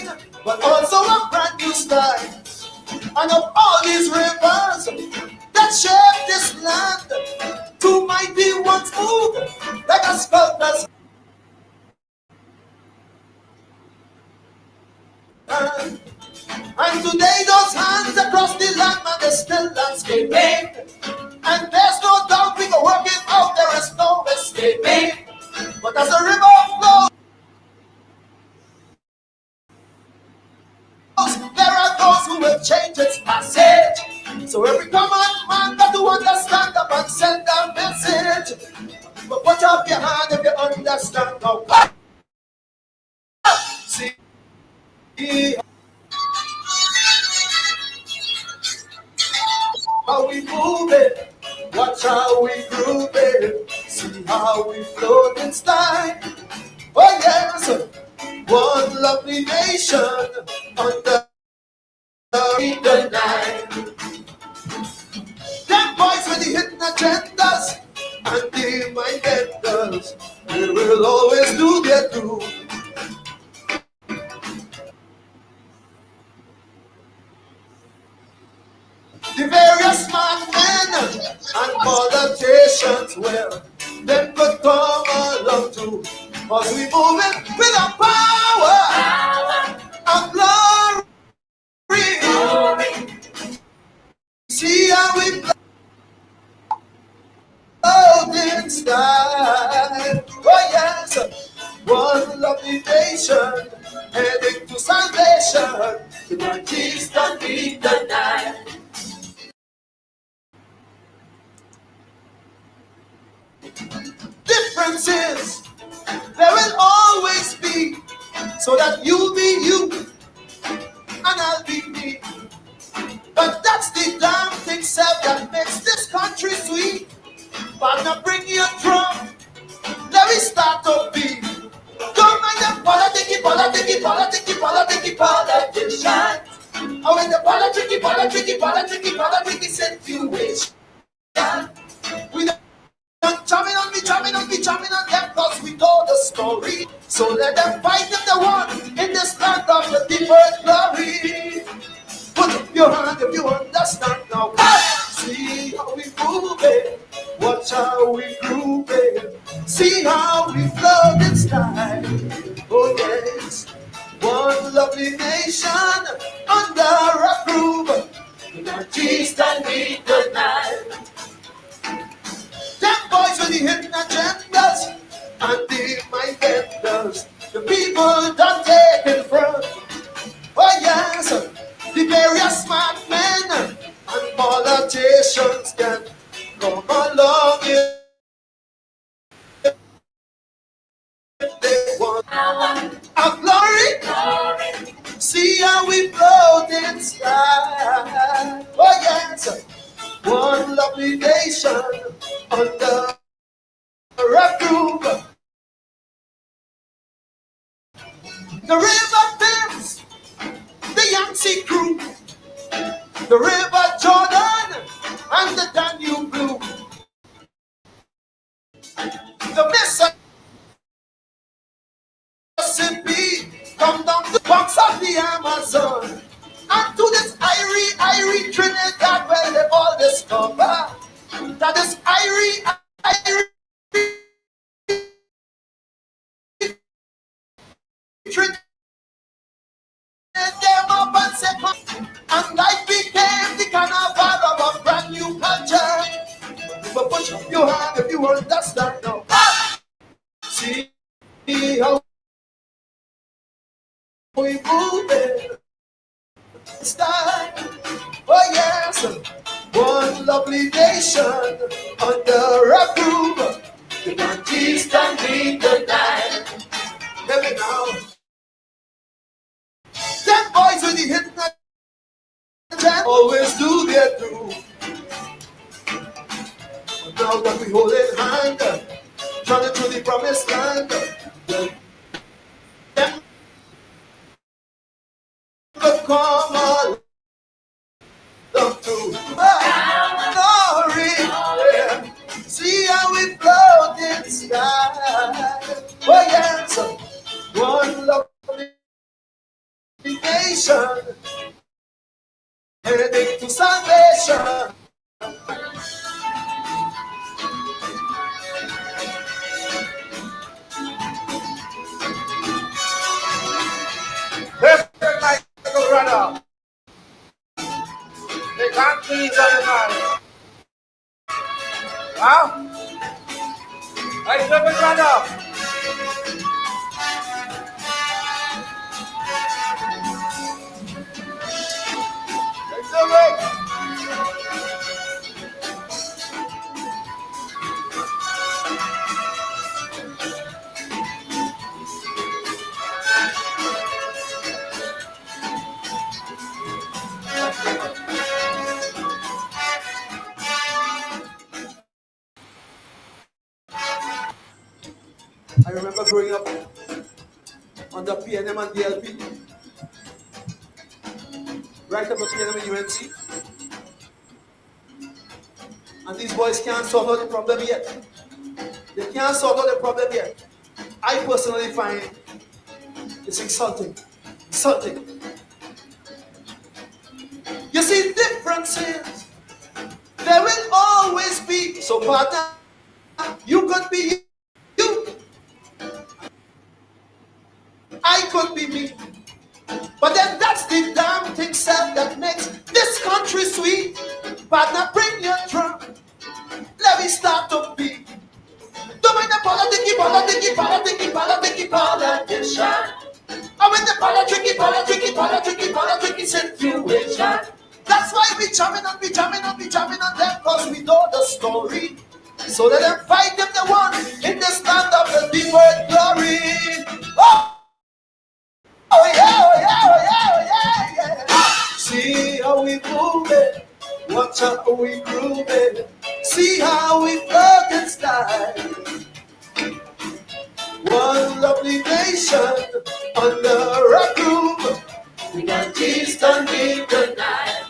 spring, but also a brand new start. And of all these rivers that shape this land, two mighty ones move like a sculptor's hand. And today those hands across the land, man, they're still landscaping. And there's no doubt we can work it out, there is no escaping. But as the river flows, there are those who will change its passage. So every common man got to understand up and send a message. But put up your hand if you understand now. See how we move it, watch how we groove it, see how we float in style. Oh yes, one lovely nation under the night. Them boys with the hidden agendas and the mind benders, they will always do their do. The various smart men and politicians, well, them could come along too, cause we move it with a power and glory. See how we float in style. Oh yes, one lovely nation heading to salvation. The Northeast can be denied. Differences there will always be, so that you be you and I'll be me. But that's the damn thing, self, that makes this country sweet. But now bring your drum, let me start to beat. Don't mind them politics, politicians. Oh, in the politics situation. We jamming on them, cause we know the story. So let them fight if they want in this land of the deferred glory. Put up your hand if you understand now. See how we move it, watch how we groove it, see how we float in style. Oh yes, one lovely nation under a groove. The Northeast and we deny. Them boys with the hidden agendas and the mind benders, the people don't take in front. Oh yes, the various smart men and politicians can come along if they want a glory. See how we float in sky. Oh yes, one lovely nation under a roof. The river Thames, the Yangtze crew, the river Jordan and the Danube blue, the Mississippi come down the banks of the Amazon, and to this Irie Trinidad where they all discover that this Irie Trinidad them up and say, and life became the carnival of a brand new culture. But put your hand if you understand now. See how we move it. Style. Oh yes, one lovely nation under a groove. The Northeast and we deny. Let me now. Them boys with the hidden agenda always do their do. But now that we hold in hand, trying to the promised land, them could come along to glory. Yeah. See how we float in sky. Oh yes, one lovely nation. Perfect Michael Brother. They can't please everybody. Huh? Hey, perfect brother. Let's do it. I remember growing up under PNM and DLP, right up to PNM and UNC, and these boys can't solve out the problem yet. They can't solve out the problem yet. I personally find it's insulting. Insulting. You see, differences, there will always be. So, partner, you could be you. I could be me. But then that's the damn thing, self, that makes this country sweet. Partner, bring your drum. Let me start to beat. Don't mind the politician. I'm in the politics situation. That's why we jamming on them, cause we know the story. So let them fight if they want in the stand of the deep word glory. Oh yeah. See how we move it, watch how we groove it. See how we float and slide. One lovely nation under a roof. We got East and we tonight.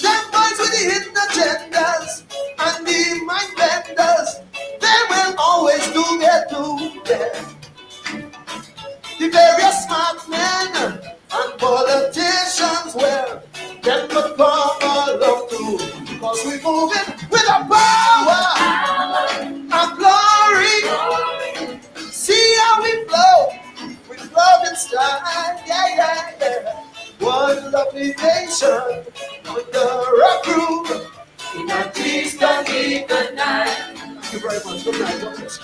Them boys with the hidden agendas and the mind benders, they will always do their duty. The various smart men and politicians, well, them could come along too, because we moving with a power and glory. See how we flow with love and style, yeah. One lovely nation under a groove. In a peace and good night. Thank you very much. Good night. God bless.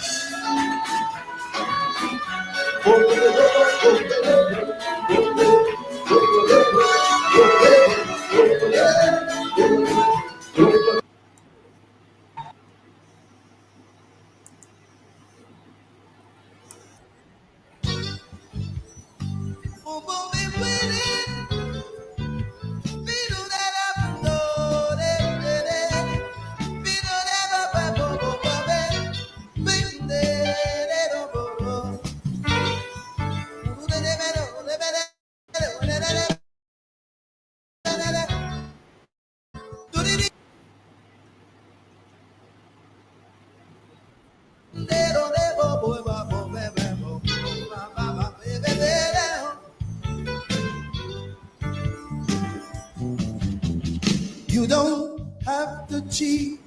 You don't have to cheat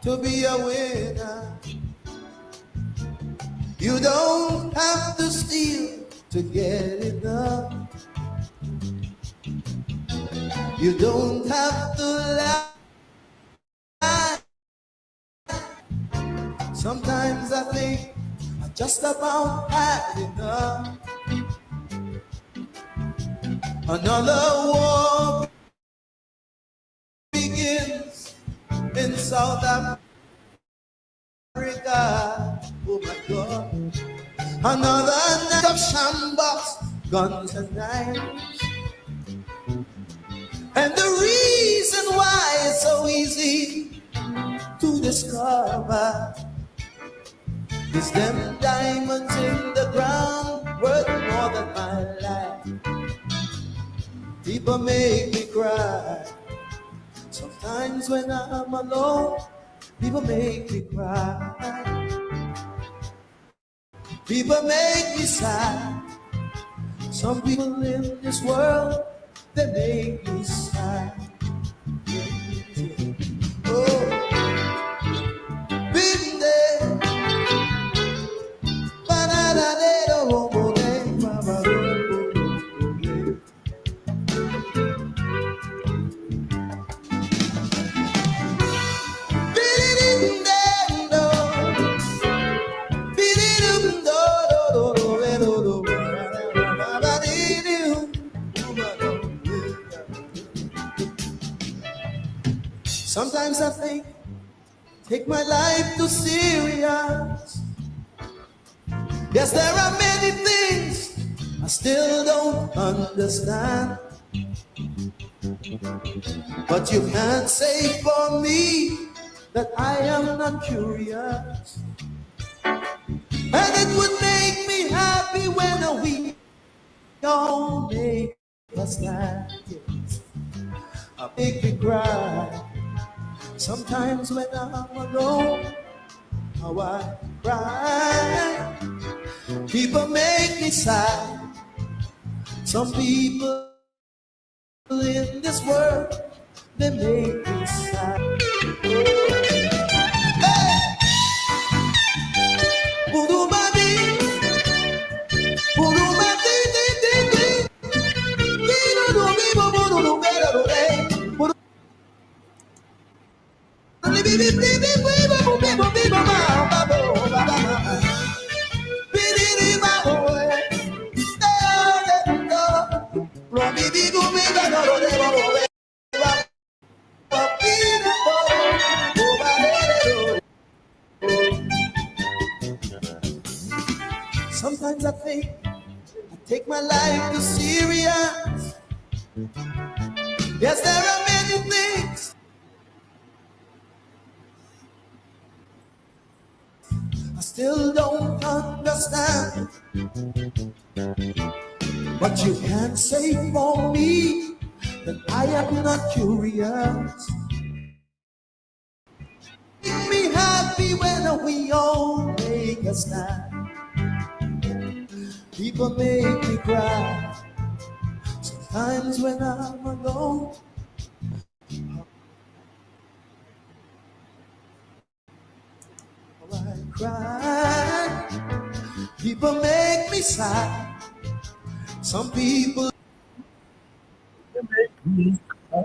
to be a winner. You don't have to steal to get it done. You don't have to lie. Sometimes I think I just about had enough. Another war begins in South Africa. Oh my God. Another night of shambles, guns and knives. And the reason why it's so easy to discover is them diamonds in the ground worth more than my life. People make me cry. Sometimes when I'm alone, people make me cry. People make me sad. Some people in this world they make me sad. Oh, been there. Sometimes I think, take my life too serious. Yes, there are many things I still don't understand. But you can't say for me that I am not curious. And it would make me happy when we all make us laugh. Yes. Make me cry. Sometimes when I'm alone, how I cry. People make me sad. Some people in this world, they make me sad. Hey! Sometimes I think I take my life too serious. Yes, there are many things I still don't understand. But you can't say for me that I am not curious. Make me happy when we all make a stand. People make me cry. Sometimes when I'm alone, I cry. People make me sad. Some people make me cry.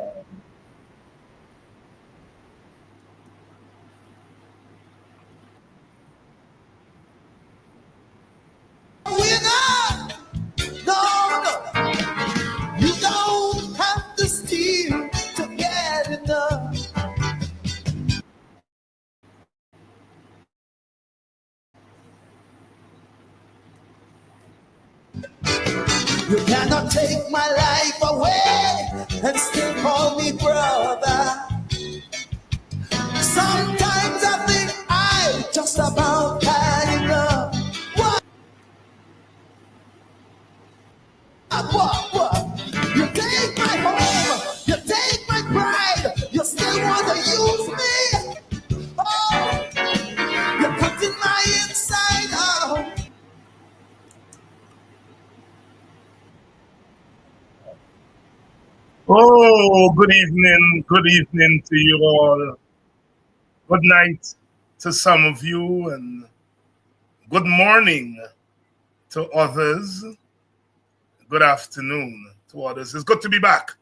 we're not. No, no. You don't have to steal to get enough. You cannot take my life away and still call me brother. Sometimes I think I just about had enough. What? You take my home, you take my pride, you still want to use me? Oh, you're cutting my inside out. Oh, good evening to you all. Good night to some of you, and good morning to others. Good afternoon to others. It's good to be back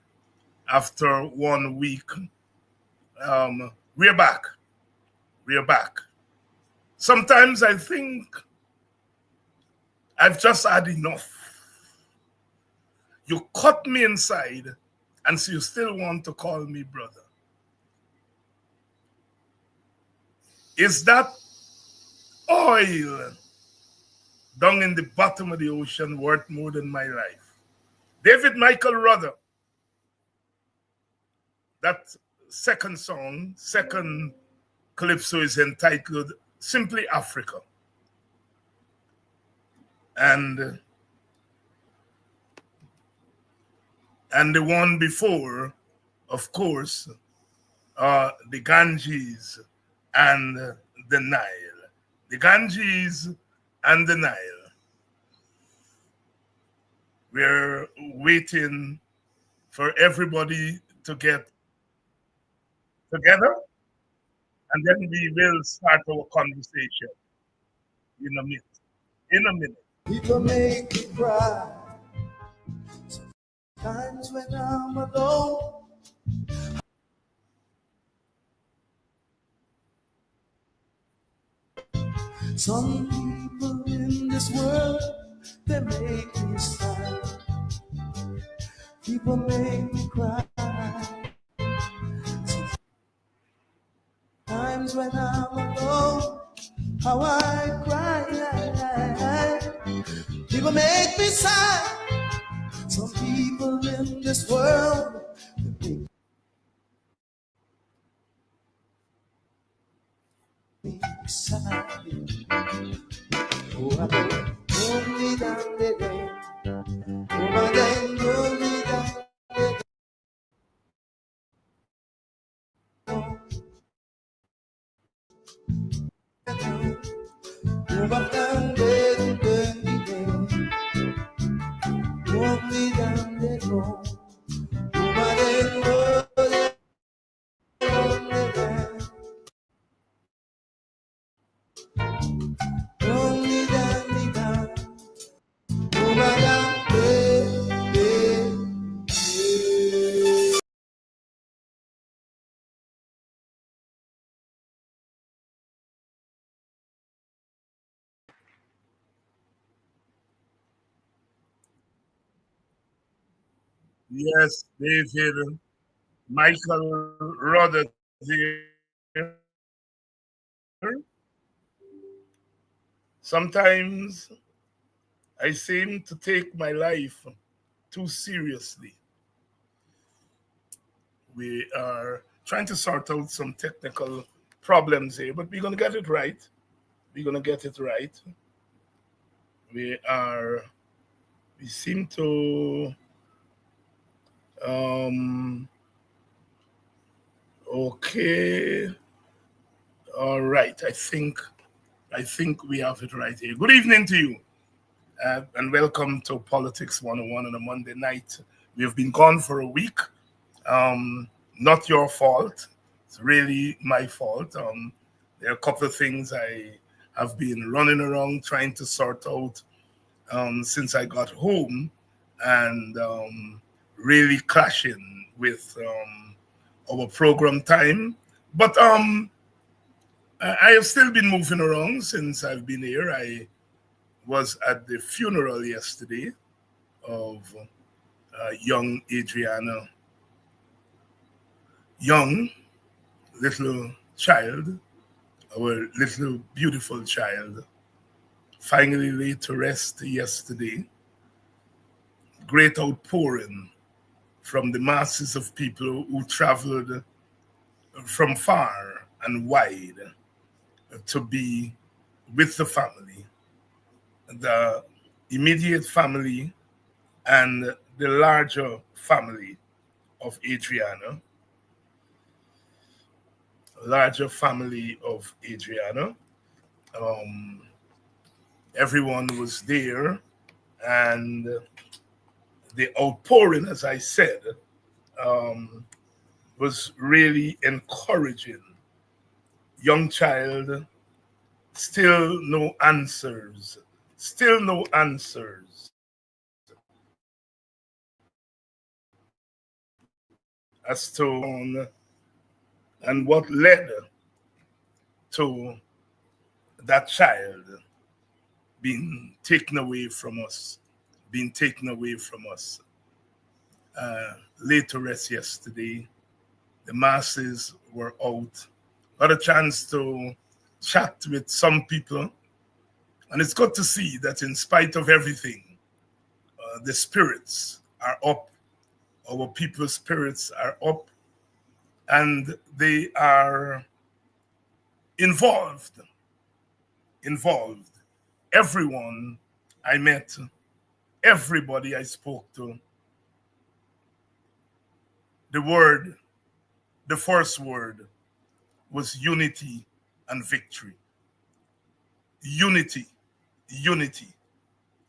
after 1 week. We're back. We're back. Sometimes I think I've just had enough. You cut me inside, and so you still want to call me brother. Is that oil down in the bottom of the ocean worth more than my life? David Michael Ruther, that second song, second calypso is entitled simply Africa. And the one before, of course, the Ganges and the Nile. The Ganges and the Nile. We're waiting for everybody to get together, and then we will start our conversation in a minute. In a minute. People make me cry. Times when I'm alone. Some people in this world, they make me sigh. People make me cry. Times when I'm alone, how I cry. People make me sigh. Some people in this world, they make me sigh. Oh, I know, hold me down today. Oh, my day, hold me down today. Oh, my down today. Hold me down today. Oh, my day, hold me down. Hold me down, me down. Oh, my down today. Yes, David, Michael Rudder here. Sometimes I seem to take my life too seriously. We are trying to sort out some technical problems here, but we're going to get it right. We're going to get it right. We seem to, okay. All right. I think we have it right here. Good evening to you, and welcome to Politics 101 on a Monday night. We have been gone for a week. Not your fault. It's really my fault. There are a couple of things I have been running around trying to sort out since I got home, and really clashing with our program time. But I have still been moving around since I've been here. I was at the funeral yesterday of young Adriana, young little child, our little beautiful child, finally laid to rest yesterday. Great outpouring from the masses of people who traveled from far and wide to be with the family, the immediate family and the larger family of Adriana. Everyone was there, and the outpouring, as I said, was really encouraging. Young child, still no answers as to and what led to that child being taken away from us, Laid to rest yesterday. The masses were out. Got a chance to chat with some people, and it's good to see that in spite of everything, the spirits are up. Our people's spirits are up, and they are involved. Everyone I met, everybody I spoke to, the first word was unity and victory. Unity.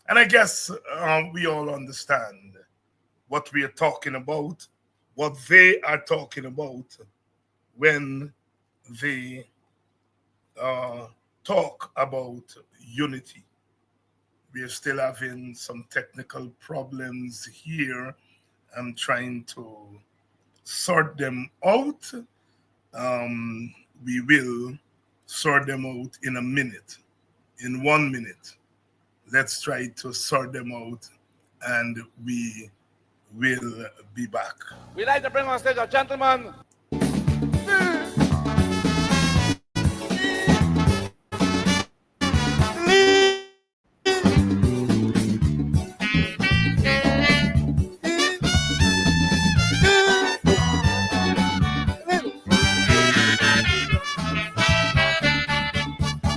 And I guess we all understand what we are talking about, what they are talking about when they talk about unity. We are still having some technical problems here. I'm trying to sort them out. We will sort them out in a minute, in 1 minute. Let's try to sort them out and we will be back. We'd like to bring on stage a gentleman.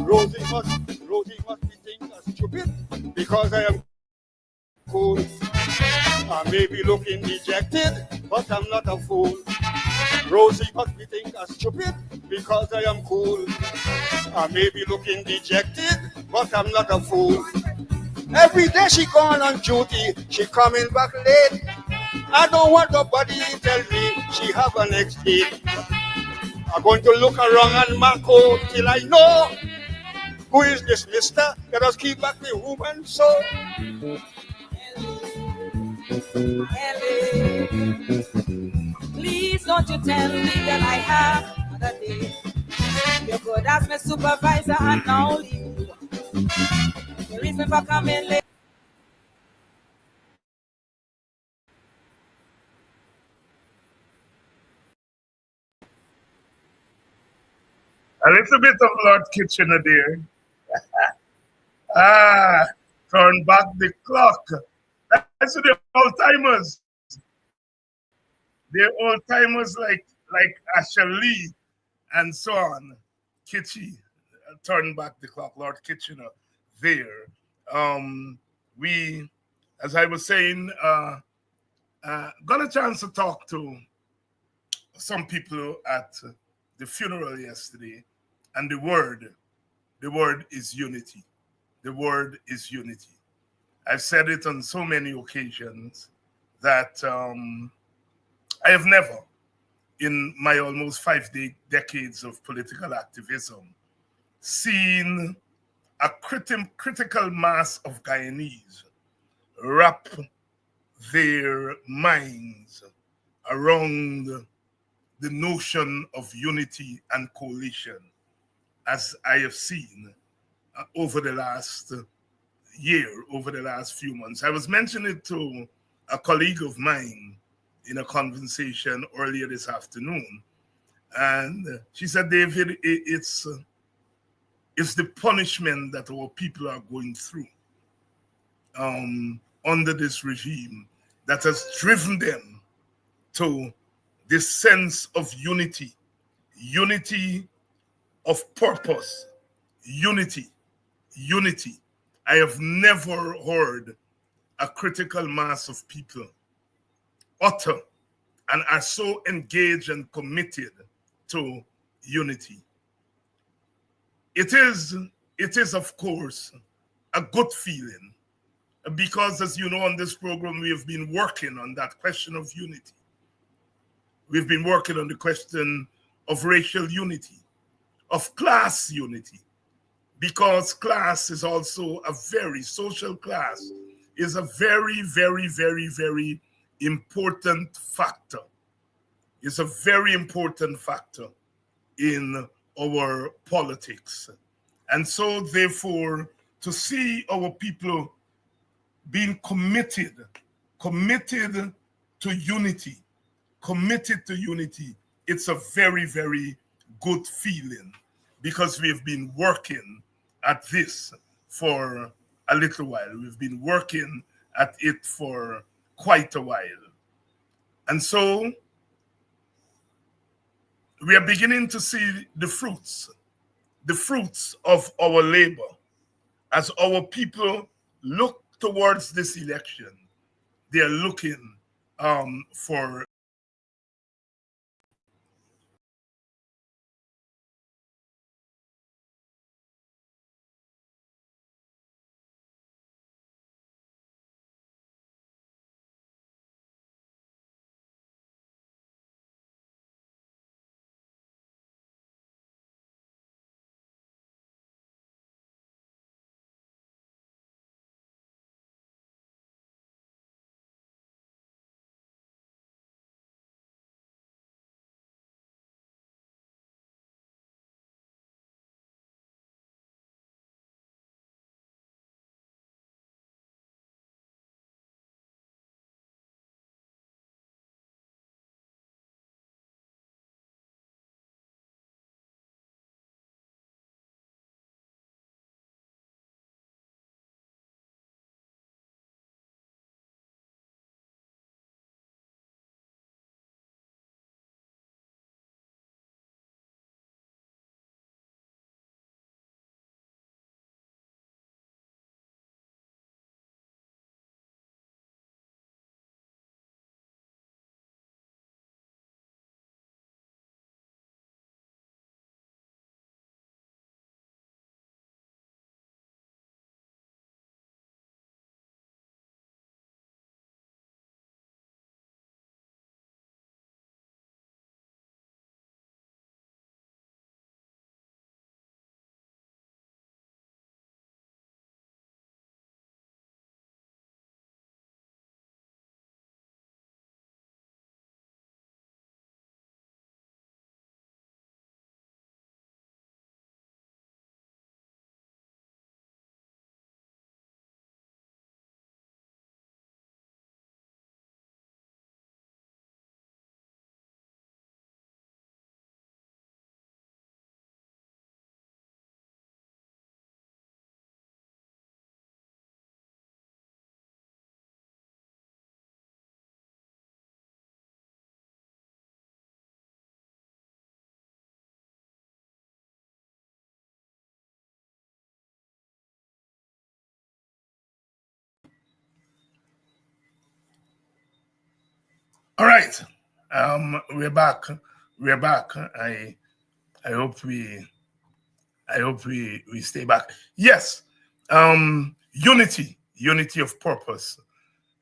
Rosie must be think I'm stupid because I am cool. I may be looking dejected, but I'm not a fool. Rosie must be think I'm stupid because I am cool. I may be looking dejected, but I'm not a fool. Every day she gone on duty, she coming back late. I don't want nobody to tell me she have an next date. I'm going to look around and mark out till I know who is this mister. Let us keep back the woman so. Ellie, please don't you tell me that I have another day. You're good as my supervisor and now leave you. The reason for coming late. A little bit of Lord Kitchener there. Turn back the clock. That's the old timers. They're old timers like Asher Lee and so on. Kitchy, turn back the clock, Lord Kitchener there. We, as I was saying, got a chance to talk to some people at the funeral yesterday, and the word is unity. The word is unity. I've said it on so many occasions that I have never, in my almost 5 decades of political activism, seen a critical mass of Guyanese wrap their minds around the notion of unity and coalition as I have seen over the last year, over the last few months. I was mentioning it to a colleague of mine in a conversation earlier this afternoon, and she said, David, it's the punishment that our people are going through under this regime that has driven them to this sense of unity of purpose, unity. I have never heard a critical mass of people utter and are so engaged and committed to unity. It is of course a good feeling because, as you know, on this program we have been working on that question of unity. We've been working on the question of racial unity, of class unity, because class is also a very, social class is a very, very, very, very important factor. It's a very important factor in our politics. And so, therefore, to see our people being committed to unity, it's a very, very good feeling because we've been working at this for a little while. We've been working at it for quite a while. And so we are beginning to see the fruits of our labor as our people look towards this election. They are looking for All right. We're back. We're back. I hope we stay back. Yes. Unity of purpose,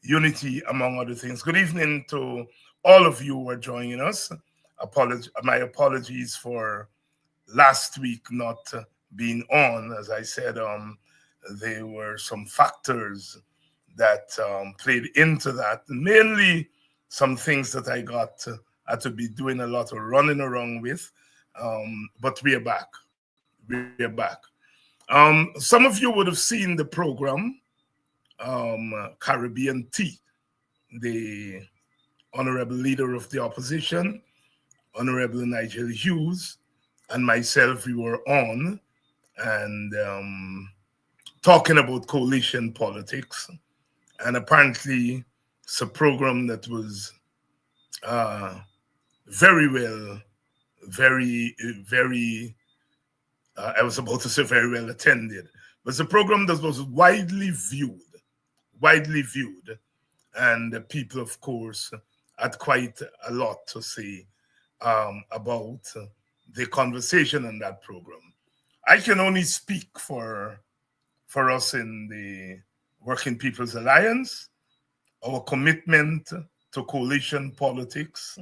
unity among other things. Good evening to all of you who are joining us. My apologies for last week not being on. As I said, there were some factors that played into that. Mainly some things that I got had to be doing a lot of running around with. But we are back. We are back. Some of you would have seen the program, Caribbean Tea. The Honorable Leader of the Opposition, Honorable Nigel Hughes, and myself, we were on and talking about coalition politics. And apparently, it's a program that was very well, I was about to say very well attended, but it's a program that was widely viewed, and the people, of course, had quite a lot to say about the conversation in that program. I can only speak for us in the Working People's Alliance. Our commitment to coalition politics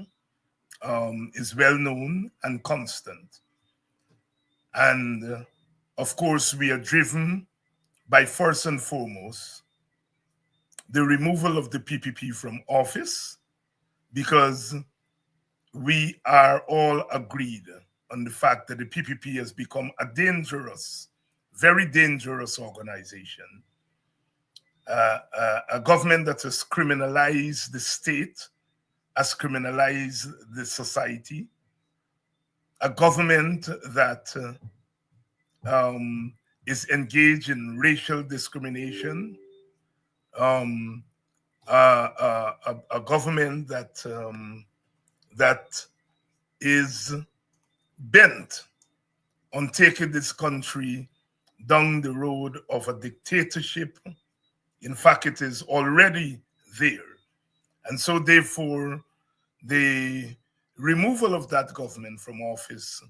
is well known and constant. And of course, we are driven by, first and foremost, the removal of the PPP from office, because we are all agreed on the fact that the PPP has become a dangerous, very dangerous organization. A government that has criminalized the state, has criminalized the society, a government that is engaged in racial discrimination, a government that is bent on taking this country down the road of a dictatorship. In fact, it is already there. And so therefore, the removal of that government from office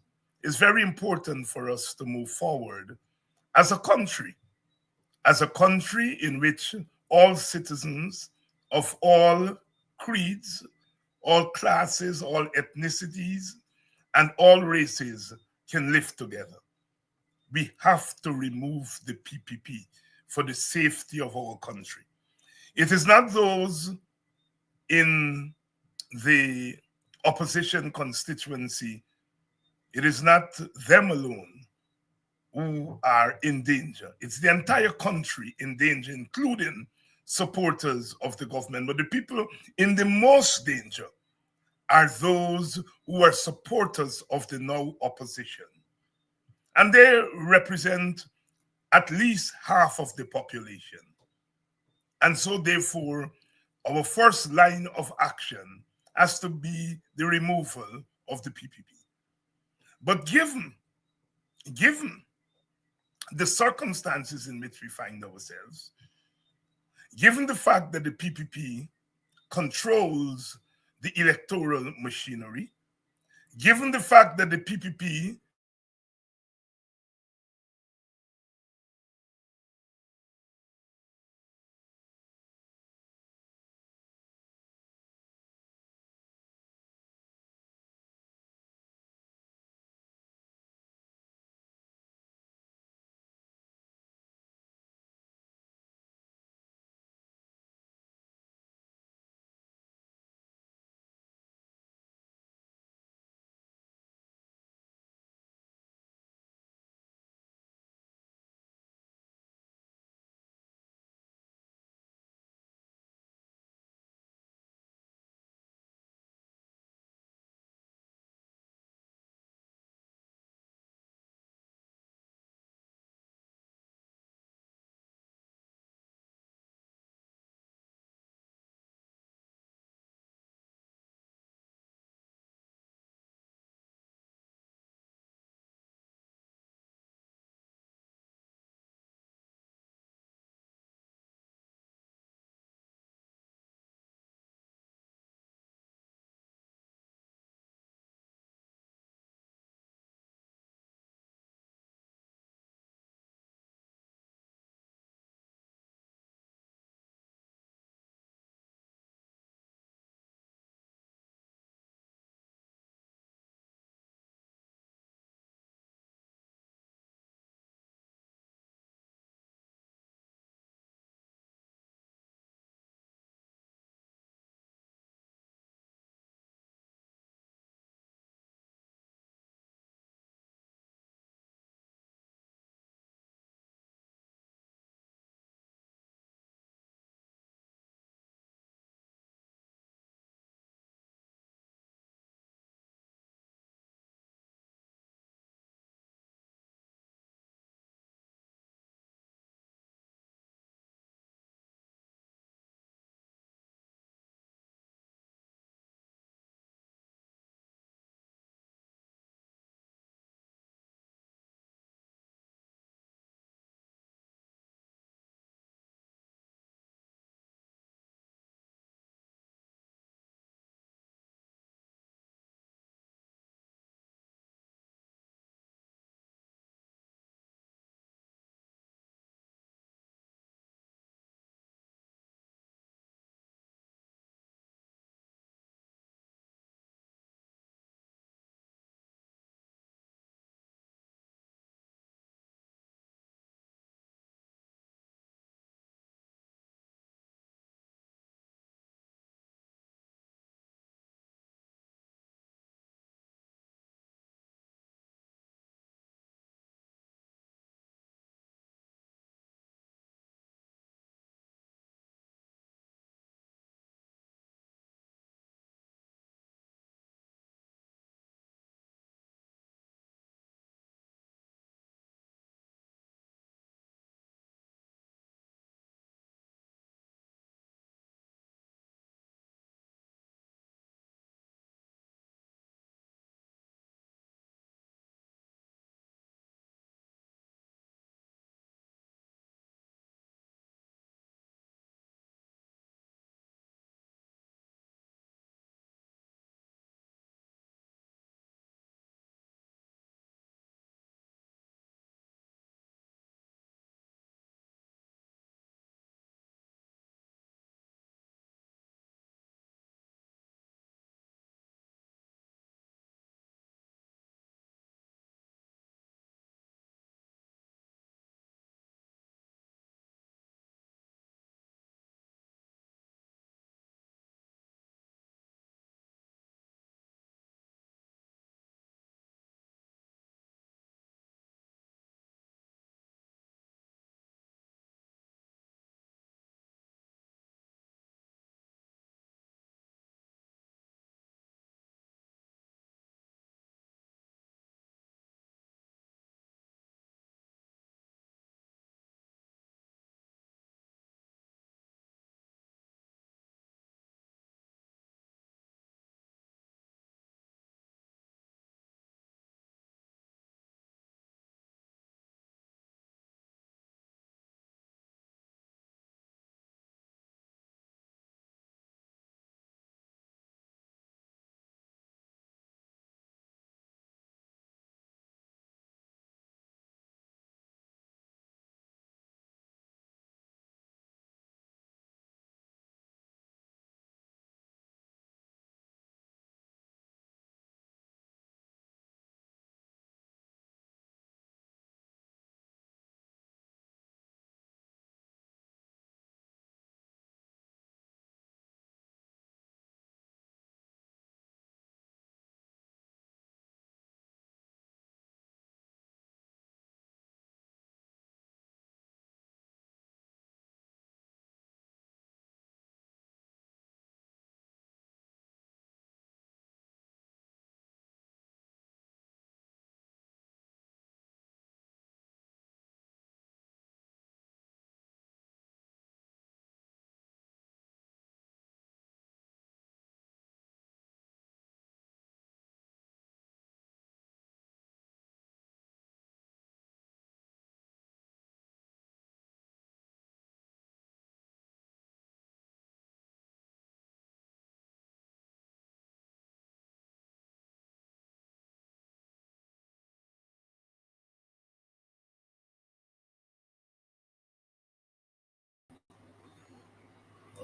is very important for us to move forward as a country in which all citizens of all creeds, all classes, all ethnicities, and all races can live together. We have to remove the PPP for the safety of our country. It is not those in the opposition constituency, it is not them alone who are in danger. It's the entire country in danger, including supporters of the government. But the people in the most danger are those who are supporters of the now opposition. And they represent at least half of the population. And so therefore, our first line of action has to be the removal of the PPP. But given the circumstances in which we find ourselves, given the fact that the PPP controls the electoral machinery, given the fact that the PPP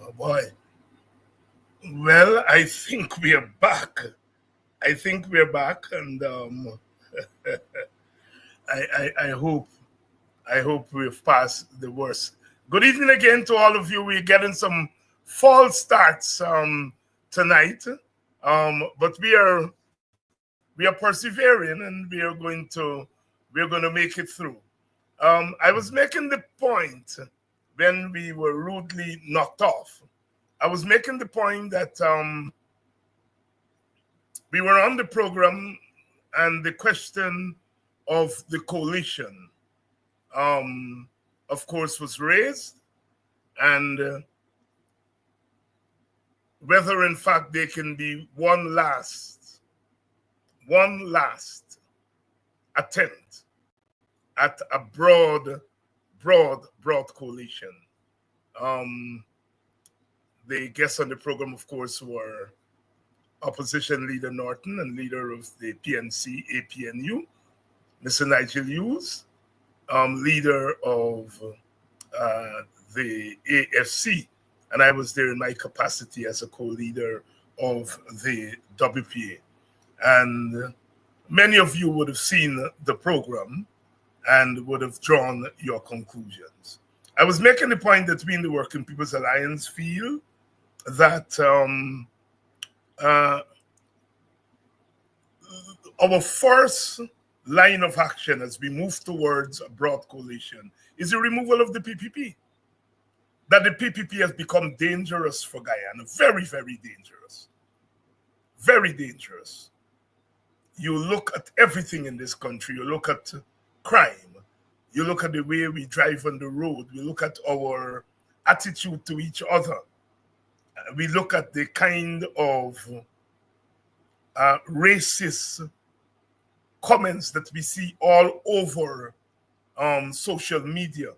Oh boy. Well, I think we are back. I think we're back, and I hope we've passed the worst. Good evening again to all of you. We're getting some fall starts tonight, but we are persevering, and we're going to make it through. I was making the point when we were rudely knocked off. I was making the point that we were on the program, and the question of the coalition, of course, was raised, and whether in fact there can be one last attempt at a broad coalition. The guests on the program, of course, were Opposition Leader Norton and leader of the PNC APNU, Mr. Nigel Hughes, leader of the AFC, and I was there in my capacity as a co-leader of the WPA. And many of you would have seen the program and would have drawn your conclusions. I was making the point that we in the Working People's Alliance feel that our first line of action as we move towards a broad coalition is the removal of the PPP. That the PPP has become dangerous for Guyana, very, very dangerous. Very dangerous. You look at everything in this country, you look at crime, you look at the way we drive on the road, we look at our attitude to each other, we look at the kind of racist comments that we see all over social media.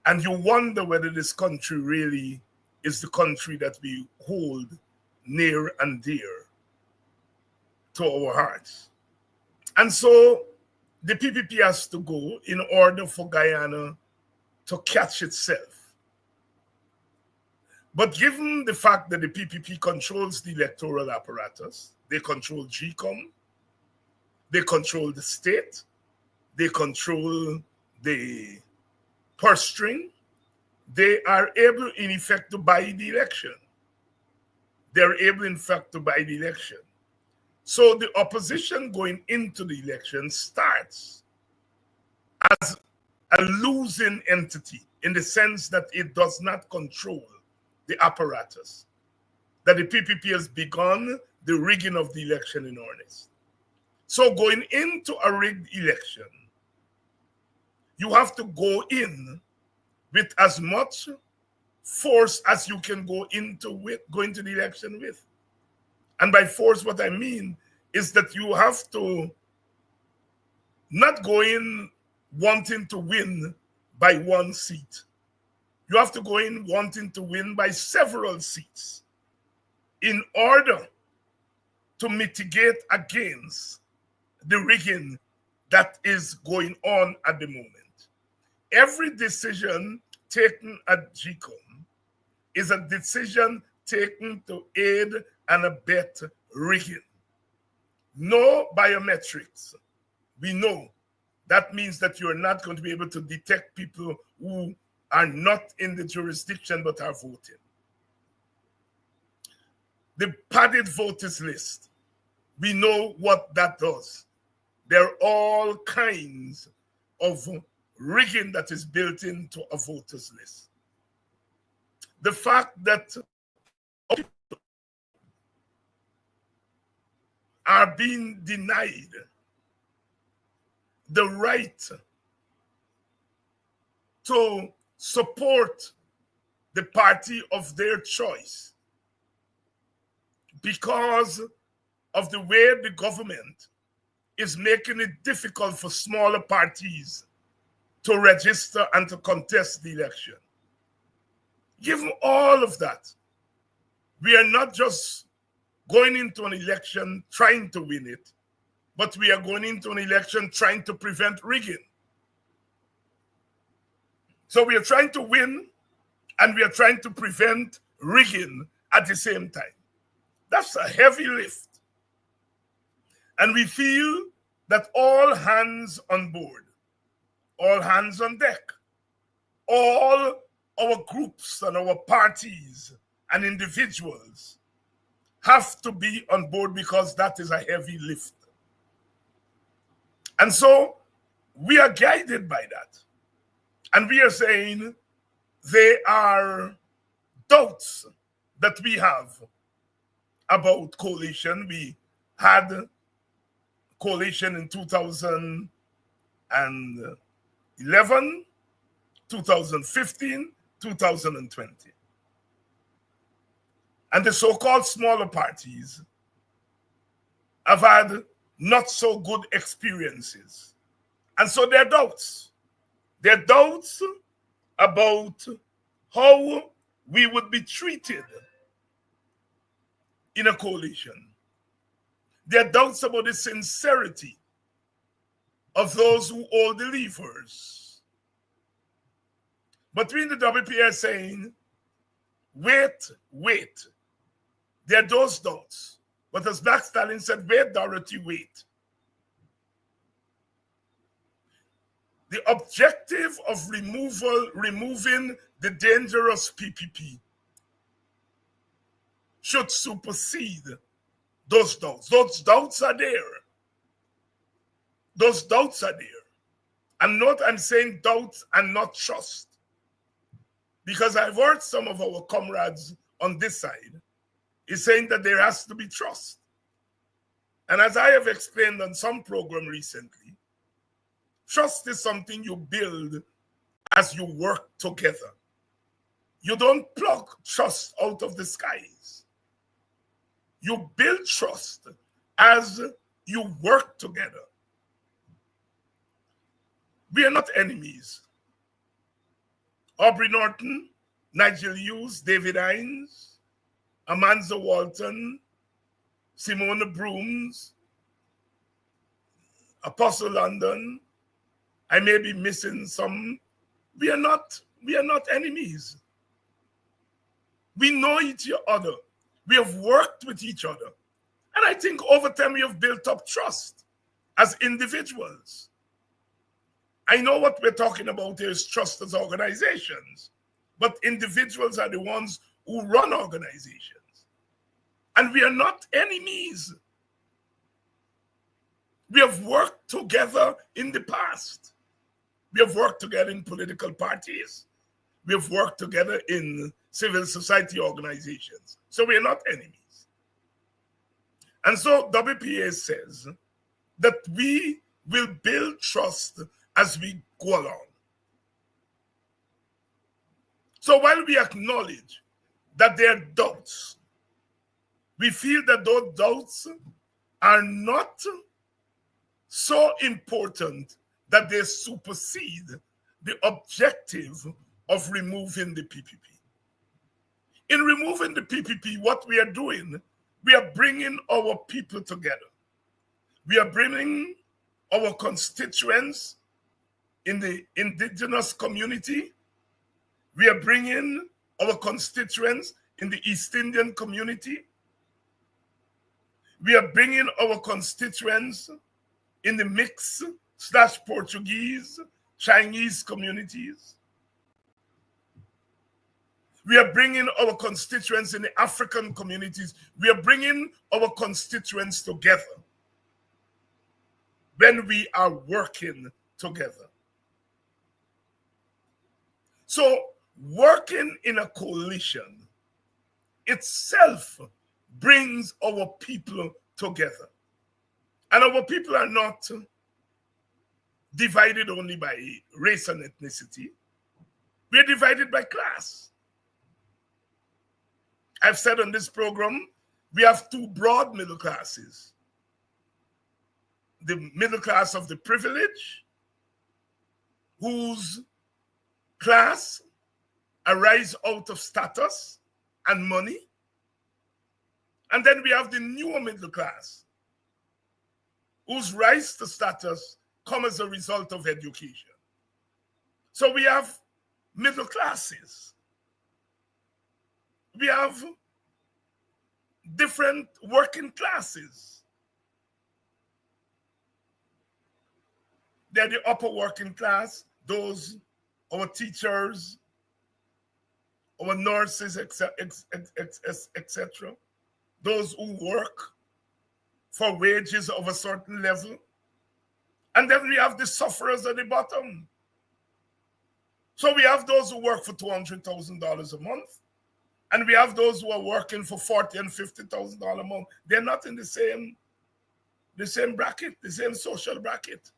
And you wonder whether this country really is the country that we hold near and dear to our hearts. And so the PPP has to go in order for Guyana to catch itself. But given the fact that the PPP controls the electoral apparatus, they control GCOM, they control the state, they control the purse string, they are able, in effect, to buy the election. They're able, in fact, to buy the election. So the opposition going into the election starts as a losing entity in the sense that it does not control the apparatus, that the PPP has begun the rigging of the election in earnest. So going into a rigged election, you have to go in with as much force as you can go into the election with. And by force, what I mean is that you have to not go in wanting to win by one seat. You have to go in wanting to win by several seats in order to mitigate against the rigging that is going on at the moment. Every decision taken at GCOM is a decision taken to aid and abet rigging. No biometrics. We know that means that you're not going to be able to detect people who are not in the jurisdiction but are voting. The padded voters list, we know what that does. There are all kinds of rigging that is built into a voters list. The fact that people are being denied the right to support the party of their choice because of the way the government is making it difficult for smaller parties to register and to contest the election. Given all of that, we are not just going into an election trying to win it, but we are going into an election trying to prevent rigging. So we are trying to win and we are trying to prevent rigging at the same time. That's a heavy lift. And we feel that all hands on board, all hands on deck, all our groups and our parties and individuals have to be on board because that is a heavy lift. And so we are guided by that. And we are saying there are doubts that we have about coalition. We had coalition in 2011, 2015, 2020. And the so-called smaller parties have had not so good experiences. And so there are doubts. There are doubts about how we would be treated in a coalition. There are doubts about the sincerity of those who hold the levers. But we in the WPA are saying, wait. There are those doubts. But as Black Stallion said, wait, Dorothy, wait. The objective of removing the dangerous PPP should supersede those doubts. Those doubts are there. Those doubts are there. And note, I'm saying doubts and not trust. Because I've heard some of our comrades on this side is saying that there has to be trust. And as I have explained on some program recently, trust is something you build as you work together. You don't pluck trust out of the skies. You build trust as you work together. We are not enemies. Aubrey Norton, Nigel Hughes, David Hines, Amanza Walton, Simona Brooms, Apostle London. I may be missing some. We are not enemies. We know each other. We have worked with each other. And I think over time we have built up trust as individuals. I know what we're talking about here is trust as organizations, but individuals are the ones who run organizations. And we are not enemies. We have worked together in the past. We have worked together in political parties. We have worked together in civil society organizations. So we are not enemies. And so WPA says that we will build trust as we go along. So while we acknowledge that there are doubts, we feel that those doubts are not so important that they supersede the objective of removing the PPP. In removing the PPP, what we are doing, we are bringing our people together. We are bringing our constituents in the indigenous community. We are bringing our constituents in the East Indian community. We are bringing our constituents in the mixed/Portuguese, Chinese communities. We are bringing our constituents in the African communities. We are bringing our constituents together when we are working together. So working in a coalition itself brings our people together. And our people are not divided only by race and ethnicity. We are divided by class. I've said on this program, we have two broad middle classes. The middle class of the privileged, whose class arise out of status and money. And then we have the newer middle class, whose rise to status come as a result of education. So we have middle classes. we have different working classes. They're the upper working class, those, our teachers, our nurses, etc. Those who work for wages of a certain level. And then we have the sufferers at the bottom. So we have those who work for $200,000 a month, and we have those who are working for $40,000 and $50,000 a month. They're not in the same bracket, the same social bracket.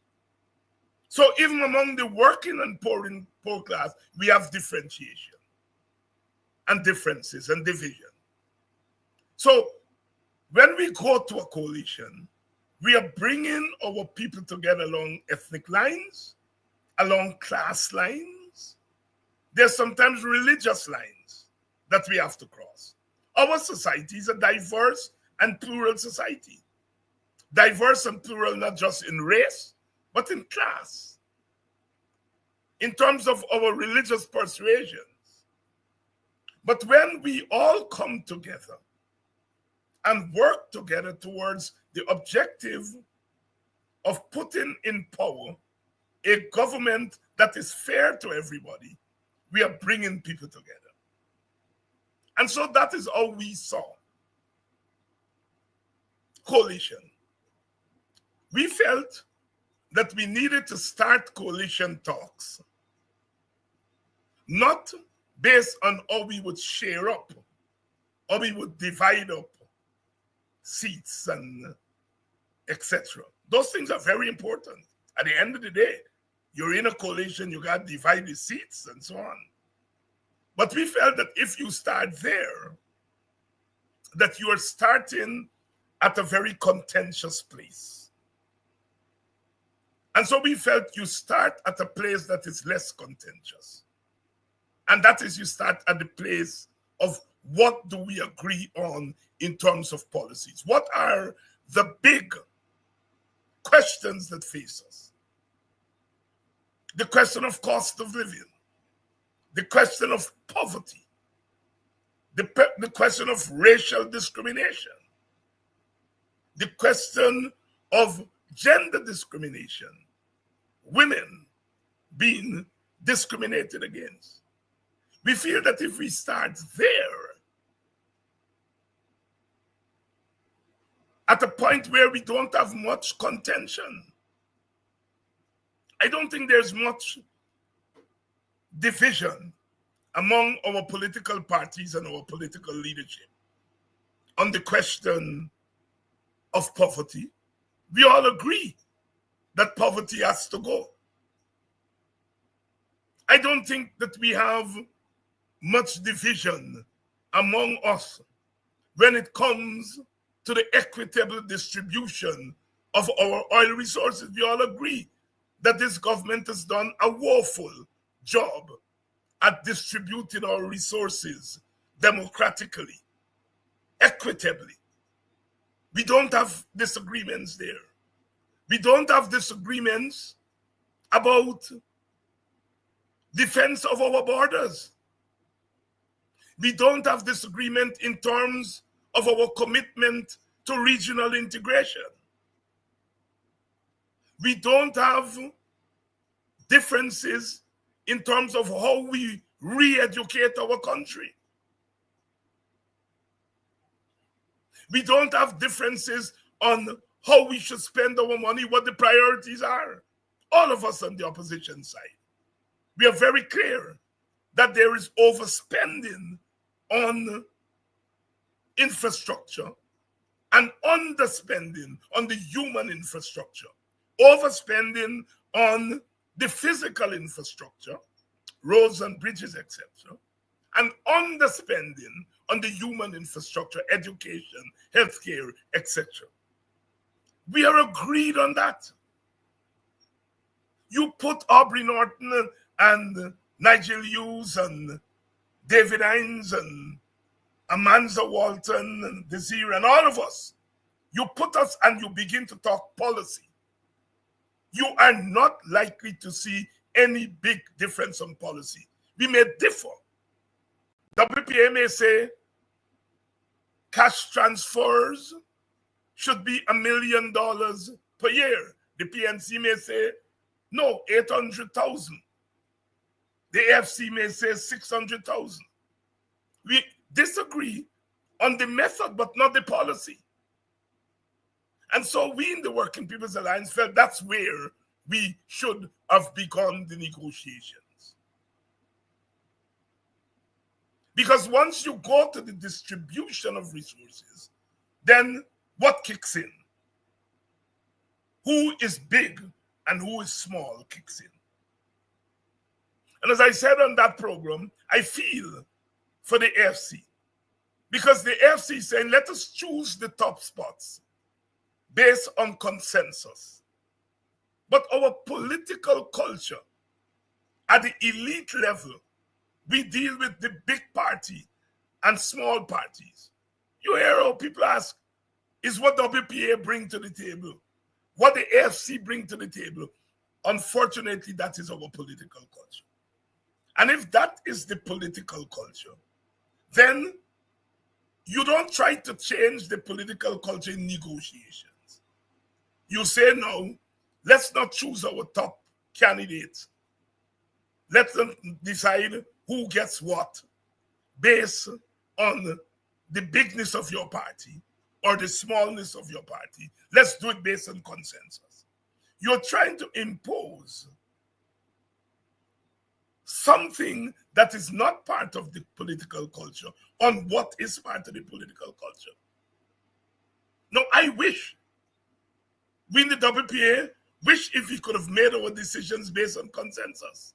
So even among the working and poor class, we have differentiation and differences and division. So when we go to a coalition, we are bringing our people together along ethnic lines, along class lines. There's sometimes religious lines that we have to cross. Our society is a diverse and plural society. Diverse and plural not just in race, but in class. In terms of our religious persuasions. But when we all come together and work together towards the objective of putting in power a government that is fair to everybody, we are bringing people together. And so that is how we saw coalition. We felt that we needed to start coalition talks, not based on how we would share up, or we would divide up seats and etc. Those things are very important. At the end of the day, you're in a coalition, you got divided seats and so on. But we felt that if you start there, that you are starting at a very contentious place. And so we felt you start at a place that is less contentious. And that is, you start at the place of what do we agree on in terms of policies? What are the big questions that face us? The question of cost of living, the question of poverty, the question of racial discrimination, the question of gender discrimination, women being discriminated against. We feel that if we start there, at a point where we don't have much contention, I don't think there's much division among our political parties and our political leadership on the question of poverty. We all agree that poverty has to go. I don't think that we have much division among us when it comes to the equitable distribution of our oil resources. We all agree that this government has done a woeful job at distributing our resources democratically, equitably. We don't have disagreements there. We don't have disagreements about defense of our borders. We don't have disagreement in terms of our commitment to regional integration. We don't have differences in terms of how we re-educate our country. We don't have differences on how we should spend our money, what the priorities are. All of us on the opposition side, we are very clear that there is overspending on infrastructure and underspending on the human infrastructure, overspending on the physical infrastructure, roads and bridges, etc., and underspending on the human infrastructure, education, healthcare, etc. We are agreed on that. You put Aubrey Norton and Nigel Hughes and David Hines and Amanza Walton and Desir and all of us, you put us and you begin to talk policy. You are not likely to see any big difference on policy. We may differ. WPA may say cash transfers should be $1 million per year. The PNC may say, no, 800,000. The AFC may say 600,000. We disagree on the method, but not the policy. And so we in the Working People's Alliance felt that's where we should have begun the negotiations. Because once you go to the distribution of resources, then what kicks in? Who is big and who is small kicks in. And as I said on that program, I feel for the AFC. Because the AFC is saying, let us choose the top spots based on consensus. But our political culture at the elite level, we deal with the big party and small parties. You hear how people ask, is what WPA bring to the table, what the AFC bring to the table? Unfortunately, that is our political culture. And if that is the political culture, then you don't try to change the political culture in negotiations. You say, no, let's not choose our top candidates. Let them decide who gets what based on the bigness of your party or the smallness of your party. Let's do it based on consensus. You're trying to impose something that is not part of the political culture on what is part of the political culture. No, I wish we in the WPA wish if we could have made our decisions based on consensus.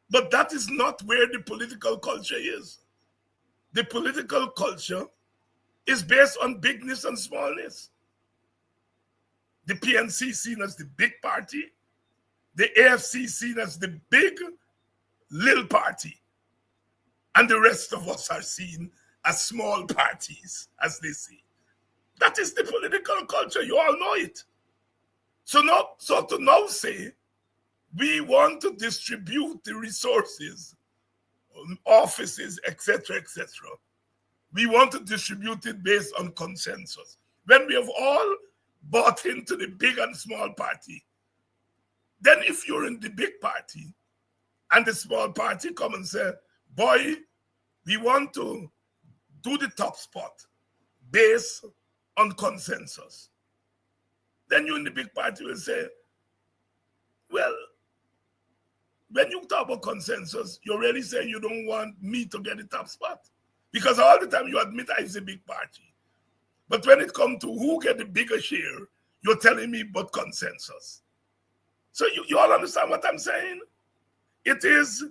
But that is not where the political culture is. The political culture is based on bigness and smallness. The PNC seen as the big party, the AFC seen as the big little party, and the rest of us are seen as small parties, as they see. That is the political culture. You all know it. So to now say, we want to distribute the resources, offices, etc., etc. We want to distribute it based on consensus. When we have all bought into the big and small party, then if you're in the big party and the small party come and say, boy, we want to do the top spot based on consensus, then you in the big party will say, well, when you talk about consensus, you're really saying you don't want me to get the top spot. Because all the time you admit I is a big party. But when it comes to who get the bigger share, you're telling me about consensus. So you all understand what I'm saying? It is,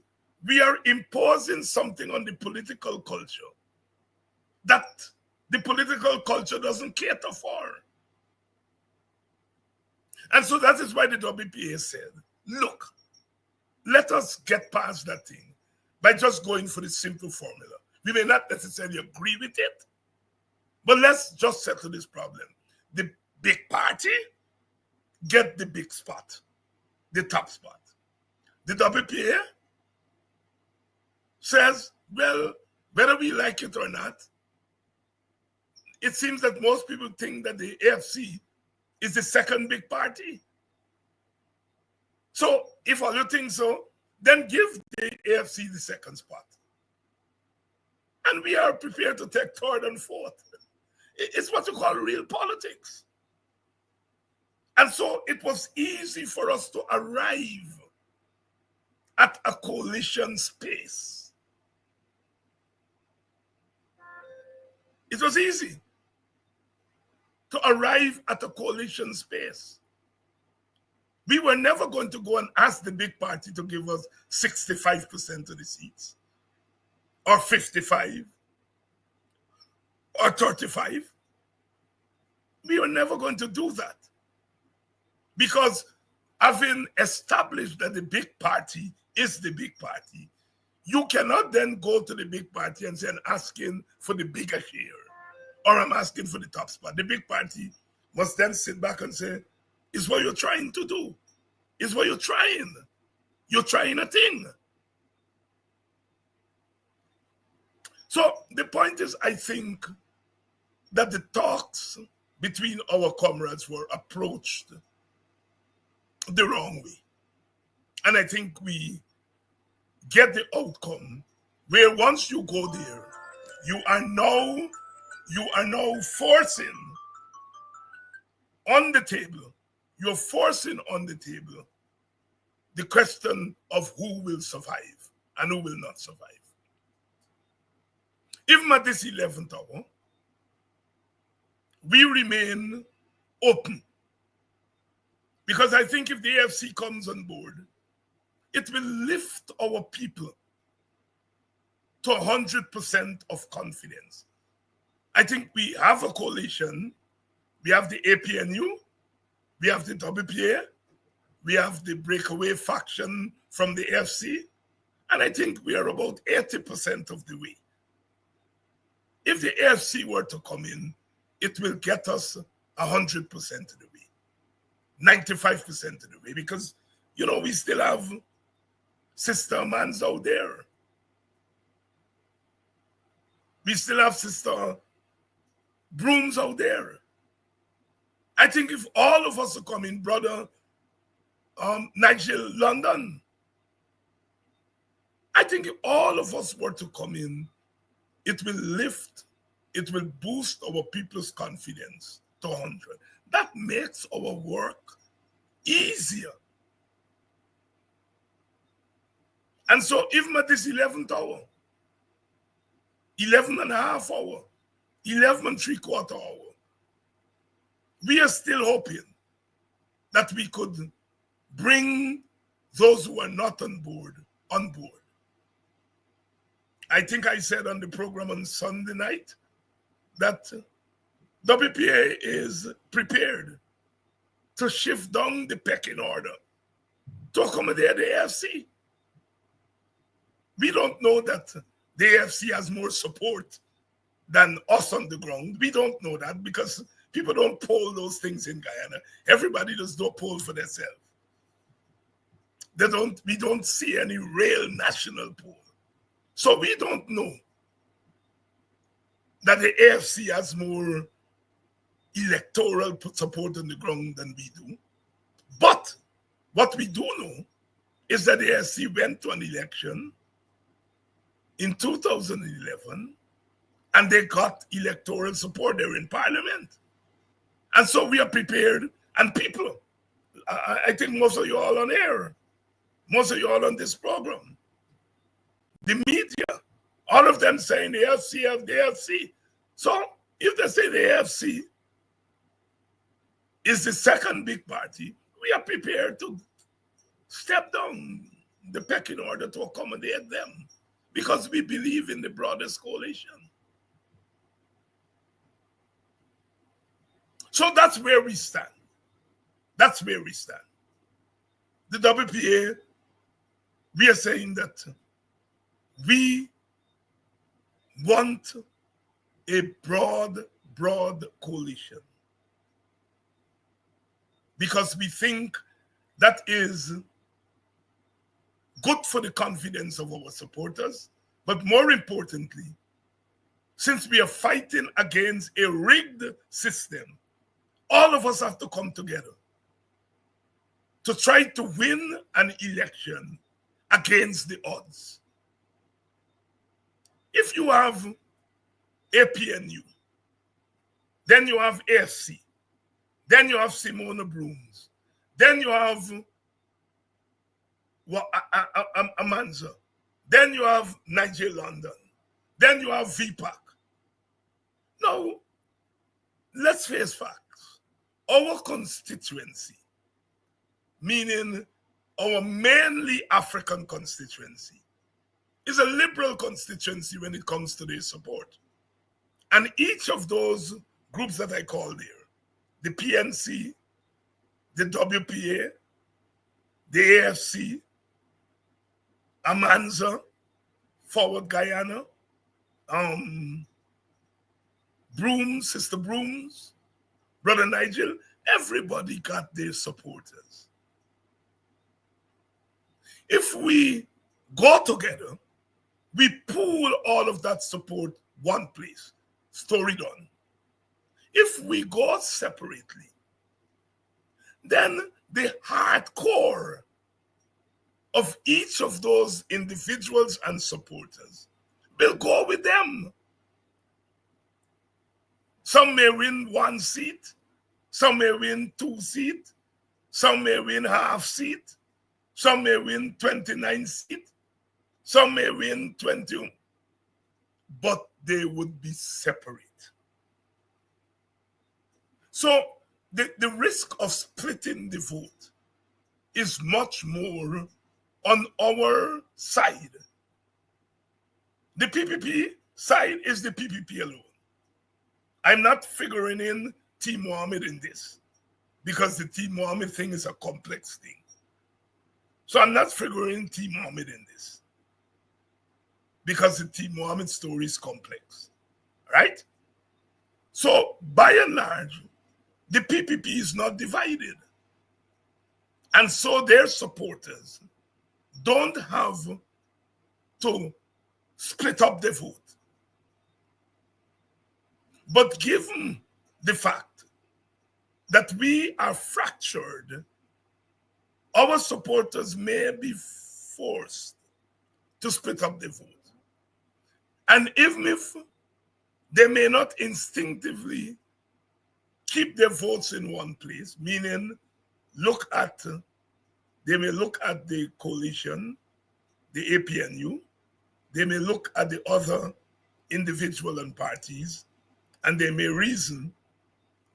we are imposing something on the political culture that the political culture doesn't cater for. And so that is why the WPA said, look, let us get past that thing by just going for the simple formula. We may not necessarily agree with it, but let's just settle this problem. The big party get the big spot, the top spot. The WPA says, well, whether we like it or not, it seems that most people think that the AFC is the second big party. So if all you think so, then give the AFC the second spot. And we are prepared to take third and fourth. It's what you call real politics. And so it was easy for us to arrive at a coalition space. It was easy to arrive at a coalition space. We were never going to go and ask the big party to give us 65% of the seats, or 55, or 35. We were never going to do that. Because having established that the big party is the big party, you cannot then go to the big party and say, I'm asking for the bigger share, or I'm asking for the top spot. The big party must then sit back and say, is what you're trying to do. Is what you're trying. You're trying a thing. So the point is, I think that the talks between our comrades were approached the wrong way. And I think we get the outcome where once you go there, you are now forcing on the table, you're forcing on the table the question of who will survive and who will not survive. Even at this 11th hour, we remain open. Because I think if the AFC comes on board, it will lift our people to 100% of confidence. I think we have a coalition. We have the APNU, we have the WPA, we have the breakaway faction from the AFC, and I think we are about 80% of the way. If the AFC were to come in, it will get us 100% of the way, 95% of the way, because, we still have Sister Mans out there. We still have Sister Brooms out there. I think if all of us are coming, brother Nigel London, I think if all of us were to come in, it will boost our people's confidence to 100. That makes our work easier. And so even at this 11th hour, 11 and a half hour, 11 and 3/4 hour, we are still hoping that we could bring those who are not on board on board. I think I said on the program on Sunday night that WPA is prepared to shift down the pecking order to accommodate the AFC. We don't know that the AFC has more support than us on the ground. We don't know that because people don't poll those things in Guyana. Everybody does not poll for themselves. We don't see any real national poll. So we don't know that the AFC has more electoral support on the ground than we do. But what we do know is that the AFC went to an election in 2011 and they got electoral support there in Parliament. And so we are prepared, and people, I think most of you all on air, most of you all on this program, the media, all of them saying the AFC have the AFC. So if they say the AFC is the second big party, we are prepared to step down the pecking order to accommodate them because we believe in the broadest coalition. So that's where we stand. That's where we stand. The WPA, we are saying that we want a broad coalition because we think that is good for the confidence of our supporters, but more importantly, since we are fighting against a rigged system, all of us have to come together to try to win an election against the odds. If you have APNU, then you have AFC, then you have Simona Brooms, then you have Amanza, then you have Nigel London, then you have VPAC. Now, let's face facts. Our constituency, meaning our mainly African constituency, is a liberal constituency when it comes to their support. And each of those groups that I called there, the PNC, the WPA, the AFC, Amanza, Forward Guyana, Brooms, Sister Brooms, Brother Nigel, everybody got their supporters. If we go together, we pool all of that support one place. Story done. If we go separately, then the hardcore of each of those individuals and supporters will go with them. Some may win 1 seat, some may win 2 seats, some may win half seat, some may win 29 seats, some may win 20, but they would be separate. So the risk of splitting the vote is much more on our side. The PPP side is the PPP alone. I'm not figuring in T. Mohammed in this because the T. Mohammed thing is a complex thing. So I'm not figuring T. Mohammed in this because the T. Mohammed story is complex, right? So by and large, the PPP is not divided. And so their supporters don't have to split up the vote. But given the fact that we are fractured, our supporters may be forced to split up the vote. And even if they may not instinctively keep their votes in one place, meaning they may look at the coalition, the APNU, they may look at the other individual and parties, and they may reason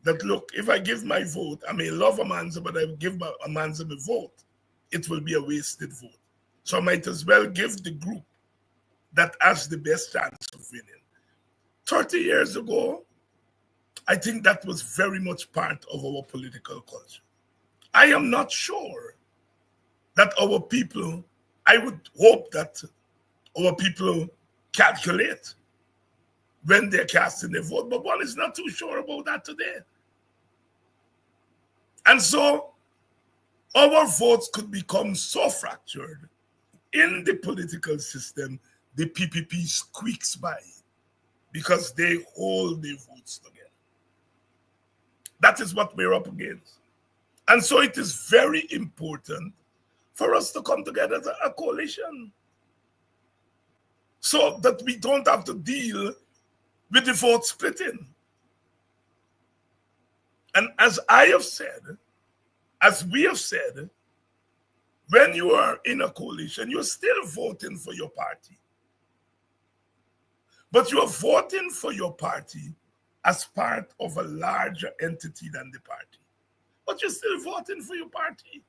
that, look, if I give my vote, I may love Amanza, but I give Amanza my vote, it will be a wasted vote. So I might as well give the group that has the best chance of winning. 30 years ago, I think that was very much part of our political culture. I am not sure that our people, I would hope that our people calculate when they're casting their vote, but one is not too sure about that today. And so our votes could become so fractured in the political system, the PPP squeaks by because they hold their votes together. That is what we're up against. And so it is very important for us to come together as a coalition so that we don't have to deal with the vote splitting. And as I have said, as we have said, when you are in a coalition, you're still voting for your party. But you are voting for your party as part of a larger entity than the party. But you're still voting for your party.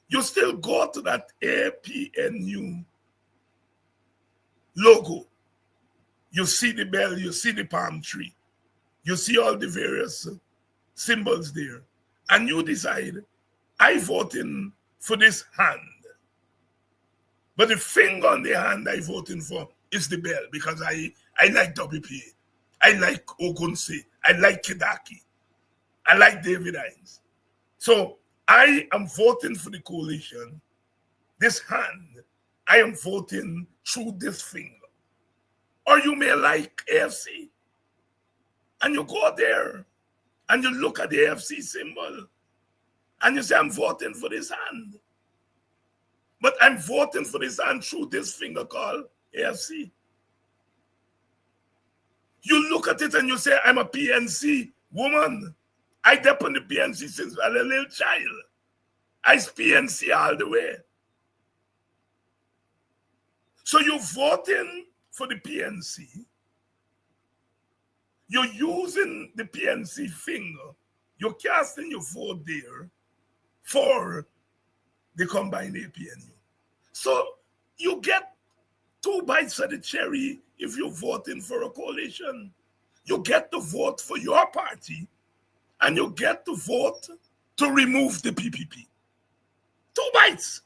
You still go to that APNU logo. You see the bell, you see the palm tree. You see all the various symbols there. And you decide, I voting for this hand. But the finger on the hand I voting for is the bell because I like WPA. I like Ogunse. I like Kidaki. I like David Hines. So I am voting for the coalition. This hand, I am voting through this finger. Or you may like AFC. And you go there and you look at the AFC symbol and you say, I'm voting for this hand. But I'm voting for this hand through this finger called AFC. You look at it and you say, I'm a PNC woman. I depend on the PNC since I was a little child. I's PNC all the way. So you're voting for the PNC. You're using the PNC finger. You're casting your vote there for the combined APNU. So you get 2 bites of the cherry if you're voting for a coalition. You get to vote for your party and you get to vote to remove the PPP. 2 bites.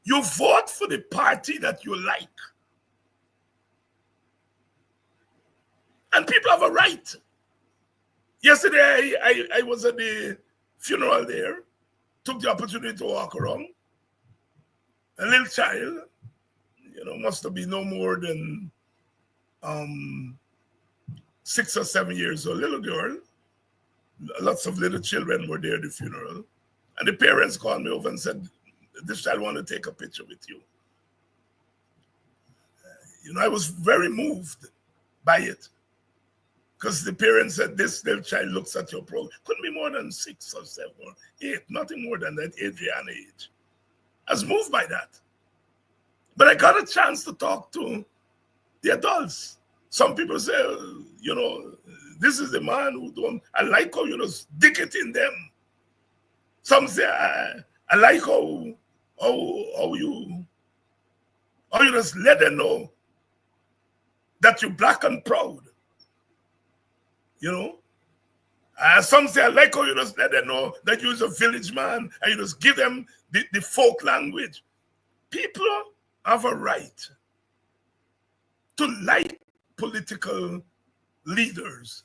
You vote for the party that you like. And people have a right. Yesterday, I was at the funeral there, took the opportunity to walk around. A little child, must have been no more than 6 or 7 years old, little girl. Lots of little children were there at the funeral. And the parents called me over and said, this child want to take a picture with you. I was very moved by it. Because the parents said, this little child looks at your program. Couldn't be more than 6 or 7 or 8, nothing more than that Adriana age. I was moved by that. But I got a chance to talk to the adults. Some people say, this is the man who don't, I like how you just dig it in them. Some say, I like how you just let them know that you're black and proud. Some say, I like how you just let them know that you're a village man and you just give them the folk language. People have a right to like political leaders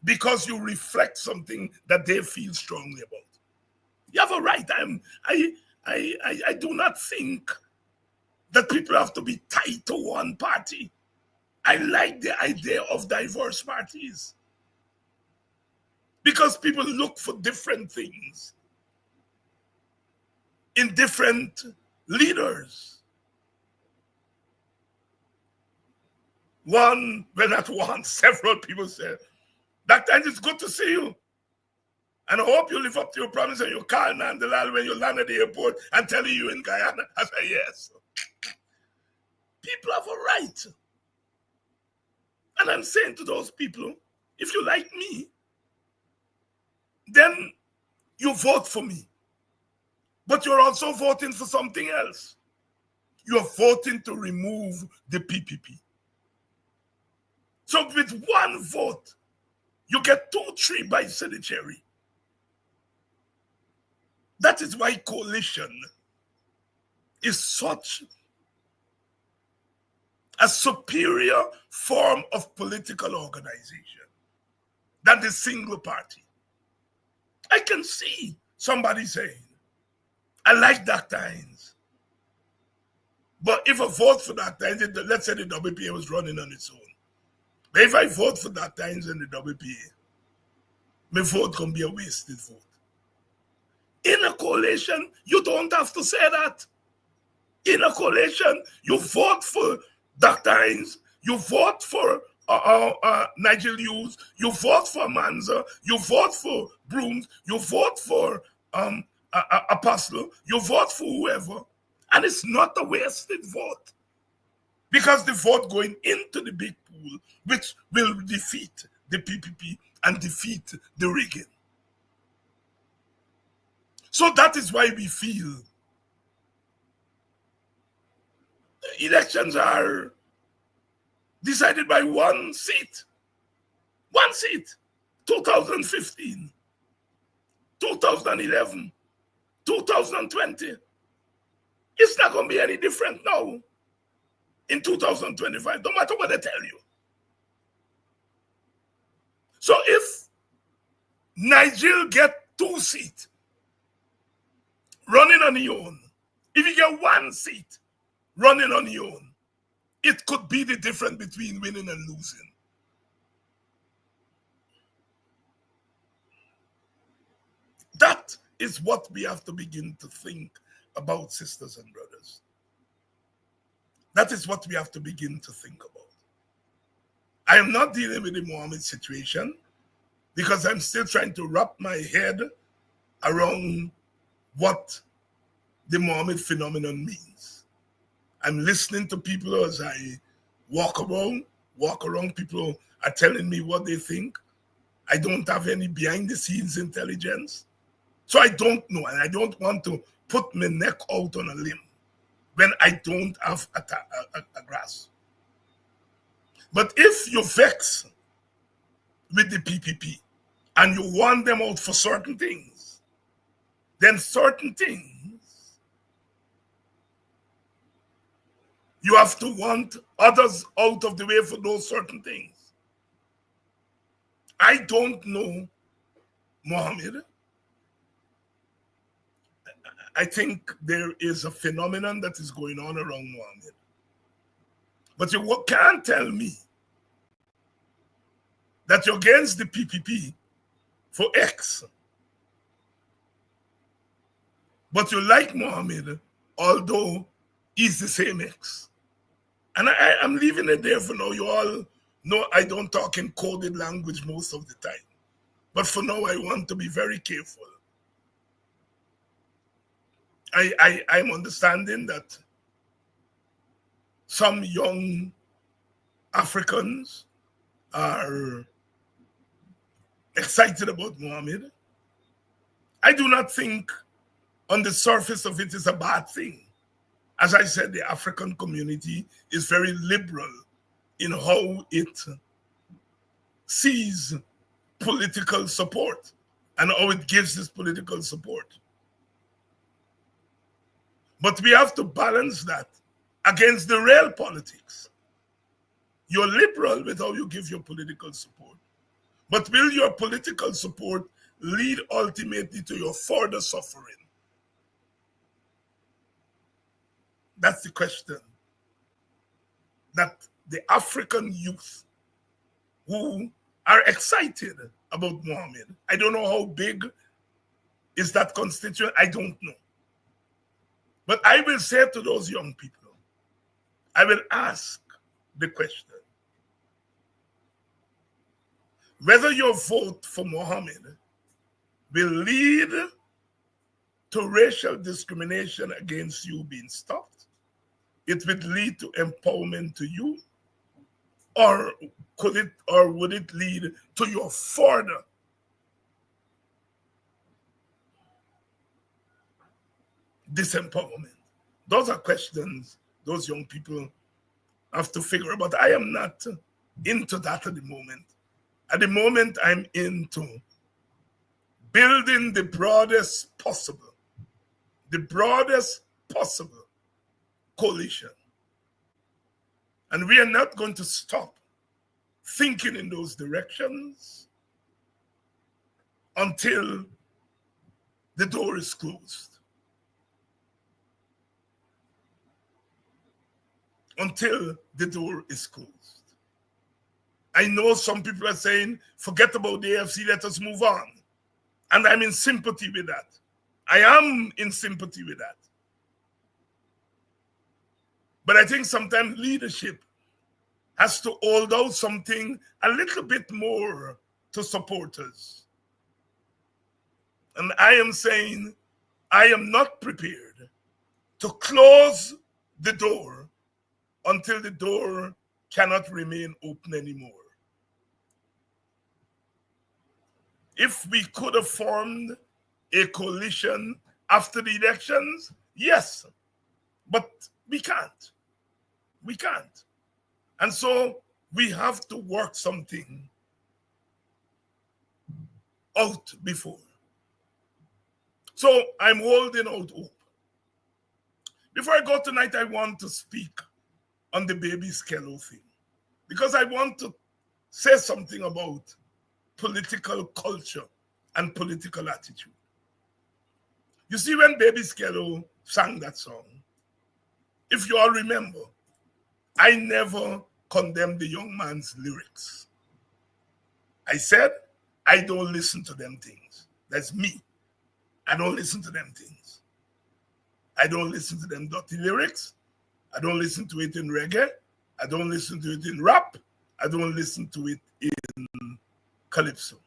because you reflect something that they feel strongly about. You have a right. I do not think that people have to be tied to one party. I like the idea of diverse parties because people look for different things in different leaders. Several people said, Dr. Angie, it's good to see you. And I hope you live up to your promise and you call Nandalal when you land at the airport and tell you in Guyana. I said, yes. People have a right. And I'm saying to those people, if you like me, then you vote for me. But you're also voting for something else. You're voting to remove the PPP. So with one vote, you get 2-3 by Senate. That is why coalition is such a superior form of political organization than the single party. I can see somebody saying, I like Dr. Hines. But if I vote for Dr. Hines, let's say the WPA was running on its own. But if I vote for Dr. Hines and the WPA, my vote can be a wasted vote. In a coalition, you don't have to say that. In a coalition, you vote for Dr. Hines, you vote for Nigel Hughes, you vote for Manza, you vote for Brooms, you vote for Apostle, you vote for whoever, and it's not a wasted vote. Because the vote going into the big pool, which will defeat the PPP and defeat the rigging. So that is why we feel elections are decided by one seat. One seat. 2015, 2011, 2020. It's not going to be any different now in 2025, no matter what they tell you. So if Nigel get 2 seats running on your own, if you get 1 seat running on your own, it could be the difference between winning and losing. That is what we have to begin to think about, sisters and brothers. That is what we have to begin to think about. I am not dealing with the Mohammed situation because I'm still trying to wrap my head around what the Mohammed phenomenon means. I'm listening to people as I walk around. People are telling me what they think. I don't have any behind the scenes intelligence. So I don't know, and I don't want to put my neck out on a limb when I don't have a grasp. But if you vex with the PPP and you want them out for certain things, then certain things you have to want others out of the way for those certain things. I don't know Mohammed. I think there is a phenomenon that is going on around Mohammed. But you can't tell me that you're against the PPP for X, but you like Mohammed, although he's the same X. And I'm leaving it there for now. You all know I don't talk in coded language most of the time. But for now, I want to be very careful. I'm understanding that some young Africans are excited about Mohammed. I do not think on the surface of it is a bad thing. As I said, the African community is very liberal in how it sees political support and how it gives this political support. But we have to balance that against the real politics. You're liberal with how you give your political support. But will your political support lead ultimately to your further suffering? That's the question that the African youth who are excited about Mohammed, I don't know how big is that constituent, I don't know. But I will say to those young people, I will ask the question, whether your vote for Mohammed will lead to racial discrimination against you being stopped, it would lead to empowerment to you, or would it lead to your further disempowerment? Those are questions those young people have to figure out. But I am not into that at the moment. At the moment, I'm into building the broadest possible coalition. And we are not going to stop thinking in those directions until the door is closed. Until the door is closed. I know some people are saying, forget about the AFC, let us move on. And I'm in sympathy with that. I am in sympathy with that. But I think sometimes leadership has to hold out something a little bit more to supporters. And I am saying, I am not prepared to close the door until the door cannot remain open anymore. If we could have formed a coalition after the elections, yes, but we can't. We can't. And so we have to work something out before. So I'm holding out hope. Before I go tonight, I want to speak on the baby Skello thing, because I want to say something about political culture and political attitude. You see, when Baby Skello sang that song, if you all remember, I never condemned the young man's lyrics. I said, I don't listen to them things. That's me. I don't listen to them things. I don't listen to them dirty lyrics. I don't listen to it in reggae. I don't listen to it in rap. I don't listen to it in calypso.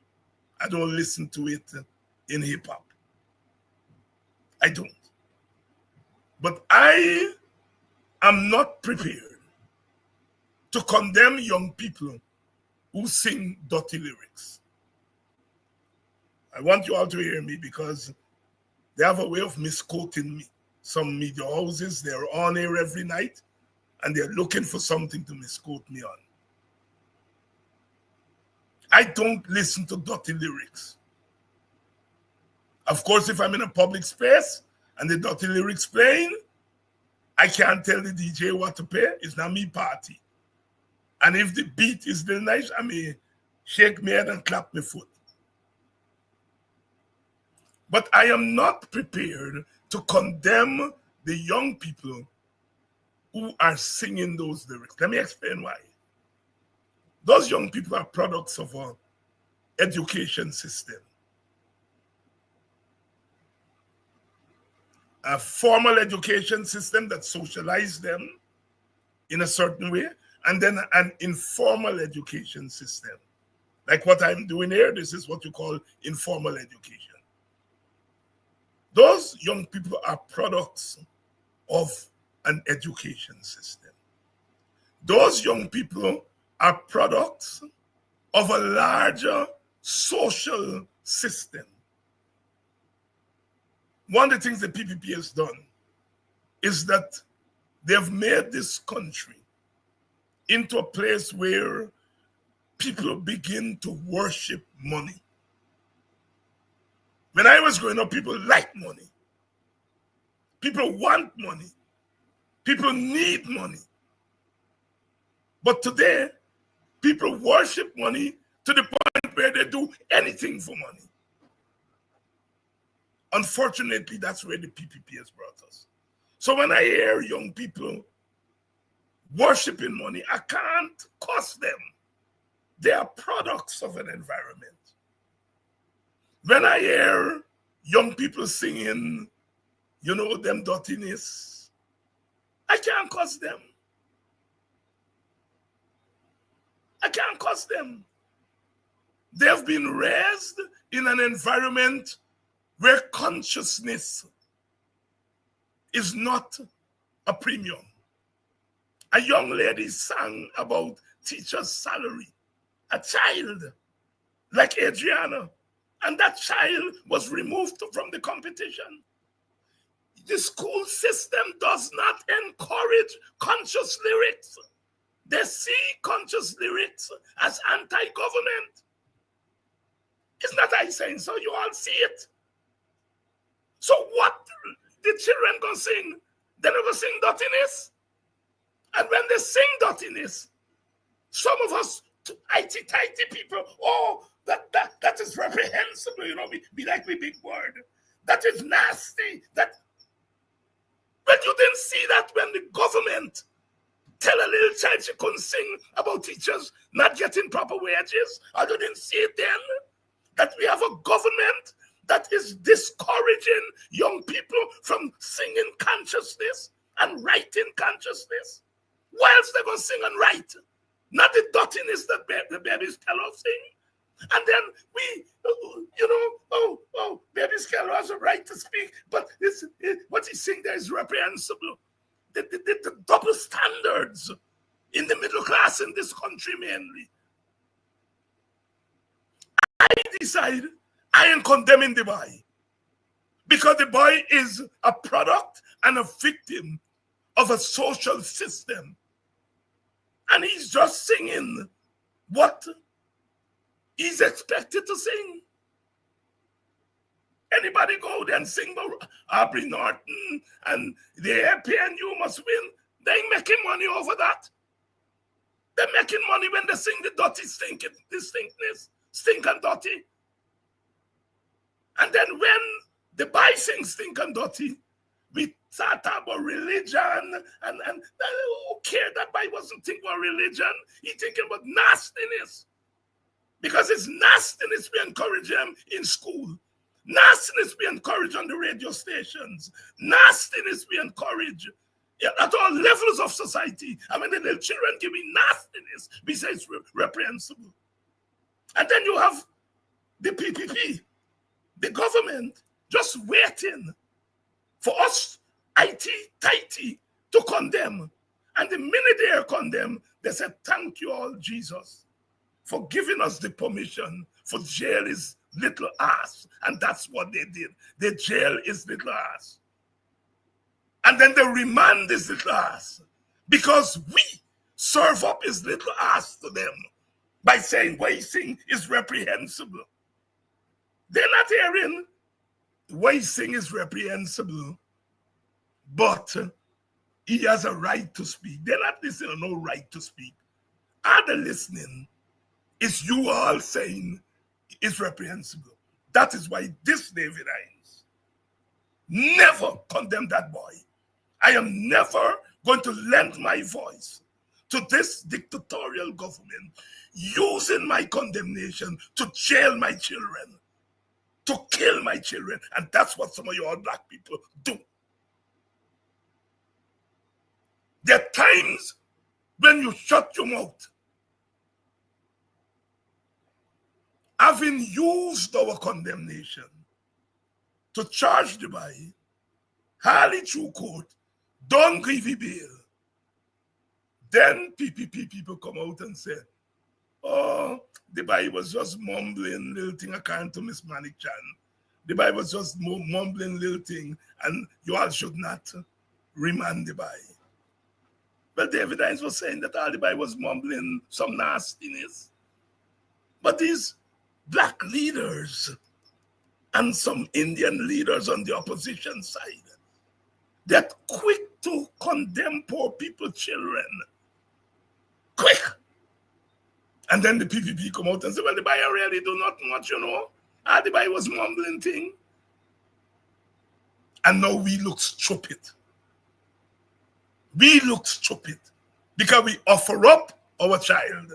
I don't listen to it in hip hop. I don't. But I am not prepared to condemn young people who sing dirty lyrics. I want you all to hear me, because they have a way of misquoting me. Some media houses, they're on air every night and they're looking for something to misquote me on. I don't listen to dirty lyrics. Of course, if I'm in a public space and the dirty lyrics playing, I can't tell the DJ what to play. It's not me party. And if the beat is still nice, I may shake my head and clap my foot. But I am not prepared to condemn the young people who are singing those lyrics. Let me explain why. Those young people are products of an education system. A formal education system that socialized them in a certain way, and then an informal education system. Like what I'm doing here, this is what you call informal education. Those young people are products of an education system. Those young people are products of a larger social system. One of the things the PPP has done is that they've made this country into a place where people begin to worship money. When I was growing up, people like money. People want money. People need money. But today, people worship money to the point where they do anything for money. Unfortunately, that's where the PPP has brought us. So when I hear young people worshiping money, I can't curse them. They are products of an environment. When I hear young people singing, them dirtiness, I can't curse them. I can't curse them. They've been raised in an environment where consciousness is not a premium. A young lady sang about teacher's salary, a child like Adriana, and that child was removed from the competition. The school system does not encourage conscious lyrics. They see conscious lyrics as anti-government. It's not I saying so, you all see it. So what the children gonna sing? They're not gonna sing dirtiness. And when they sing dirtiness, some of us tighty people, that is reprehensible, be like the big word. That is nasty. But you didn't see that when the government tell a little child she couldn't sing about teachers not getting proper wages? Or you didn't see it then? That we have a government that is discouraging young people from singing consciousness and writing consciousness. Why else they going to sing and write? Not the dirtiness that the babies tell us sing. And then we, baby Skeller has a right to speak, but what he's saying there is reprehensible. The double standards in the middle class in this country mainly. I decide I am condemning the boy because the boy is a product and a victim of a social system. And he's just singing what he's expected to sing. Anybody go there and sing about Aubrey Norton and the APNU must win? They ain't making money over that. They're making money when they sing the dirty distinctness, stink and dirty. And then when the boy sings stink and dirty, we start about religion and who cared that boy wasn't thinking about religion? He thinking about nastiness. Because it's nastiness we encourage them in school. Nastiness we encourage on the radio stations. Nastiness we encourage at all levels of society. I mean, the little children give me nastiness. We say it's reprehensible. And then you have the PPP, the government, just waiting for us, tighty, to condemn. And the minute they are condemned, they said, thank you all, Jesus, for giving us the permission for jail his little ass. And that's what they did. They jail his little ass. And then they remand his little ass because we serve up his little ass to them by saying wasting is reprehensible. They're not hearing wasting is reprehensible, but he has a right to speak. They're not listening to no right to speak. Are they listening? It's you all saying it's reprehensible. That is why this David Hines never condemn that boy. I am never going to lend my voice to this dictatorial government using my condemnation to jail my children, to kill my children. And that's what some of you all black people do. There are times when you shut your mouth. Having used our condemnation to charge Dubai, highly through court, don't give you bail. Then PPP people come out and say, oh, Dubai was just mumbling little thing according to Miss Manik Chan. Dubai was just mumbling little thing, and you all should not remand Dubai. But the evidence was saying that all Dubai was mumbling some nastiness. But these black leaders and some Indian leaders on the opposition side, they're quick to condemn poor people, children. Quick. And then the PPP come out and say, well, the Dubai really do not much, you know. Ah, the Dubai was mumbling thing. And now we look stupid. We look stupid because we offer up our child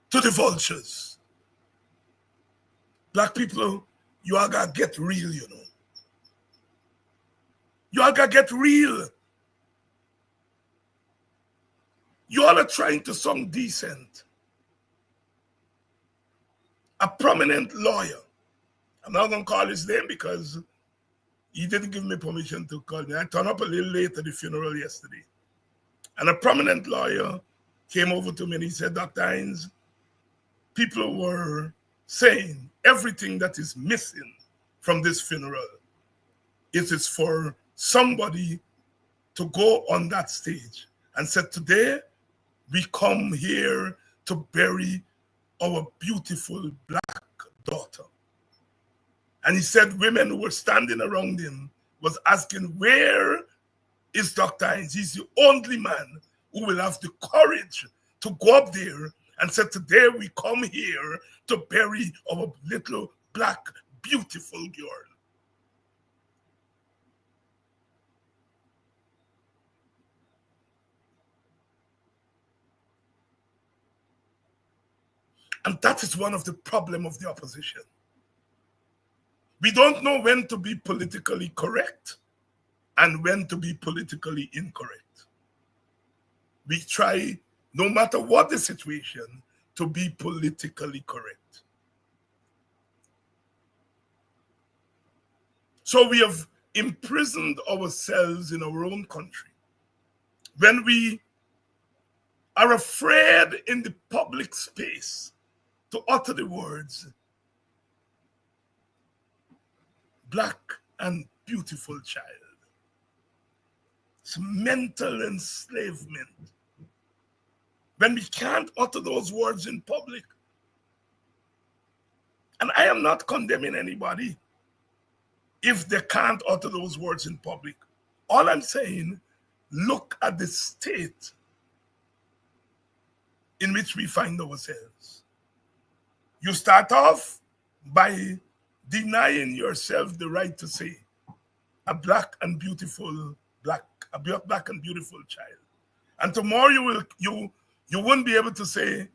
to the vultures. Black people, you all gotta get real, you know. You all gotta get real. You all are trying to sound decent. A prominent lawyer, I'm not gonna call his name because he didn't give me permission to call me. I turned up a little late at the funeral yesterday. And a prominent lawyer came over to me and he said, Dr. Hines, people were saying everything that is missing from this funeral, it is for somebody to go on that stage and said, today we come here to bury our beautiful black daughter. And he said women who were standing around him was asking, where is Dr. Hines? He's the only man who will have the courage to go up there and say, today we come here to bury our little black, beautiful girl. And that is one of the problems of the opposition. We don't know when to be politically correct and when to be politically incorrect. We try, no matter what the situation, to be politically correct. So we have imprisoned ourselves in our own country. When we are afraid in the public space to utter the words, black and beautiful child. It's mental enslavement. When we can't utter those words in public. And I am not condemning anybody if they can't utter those words in public. All I'm saying, look at the state in which we find ourselves. You start off by denying yourself the right to say a black and beautiful child. And tomorrow you won't be able to say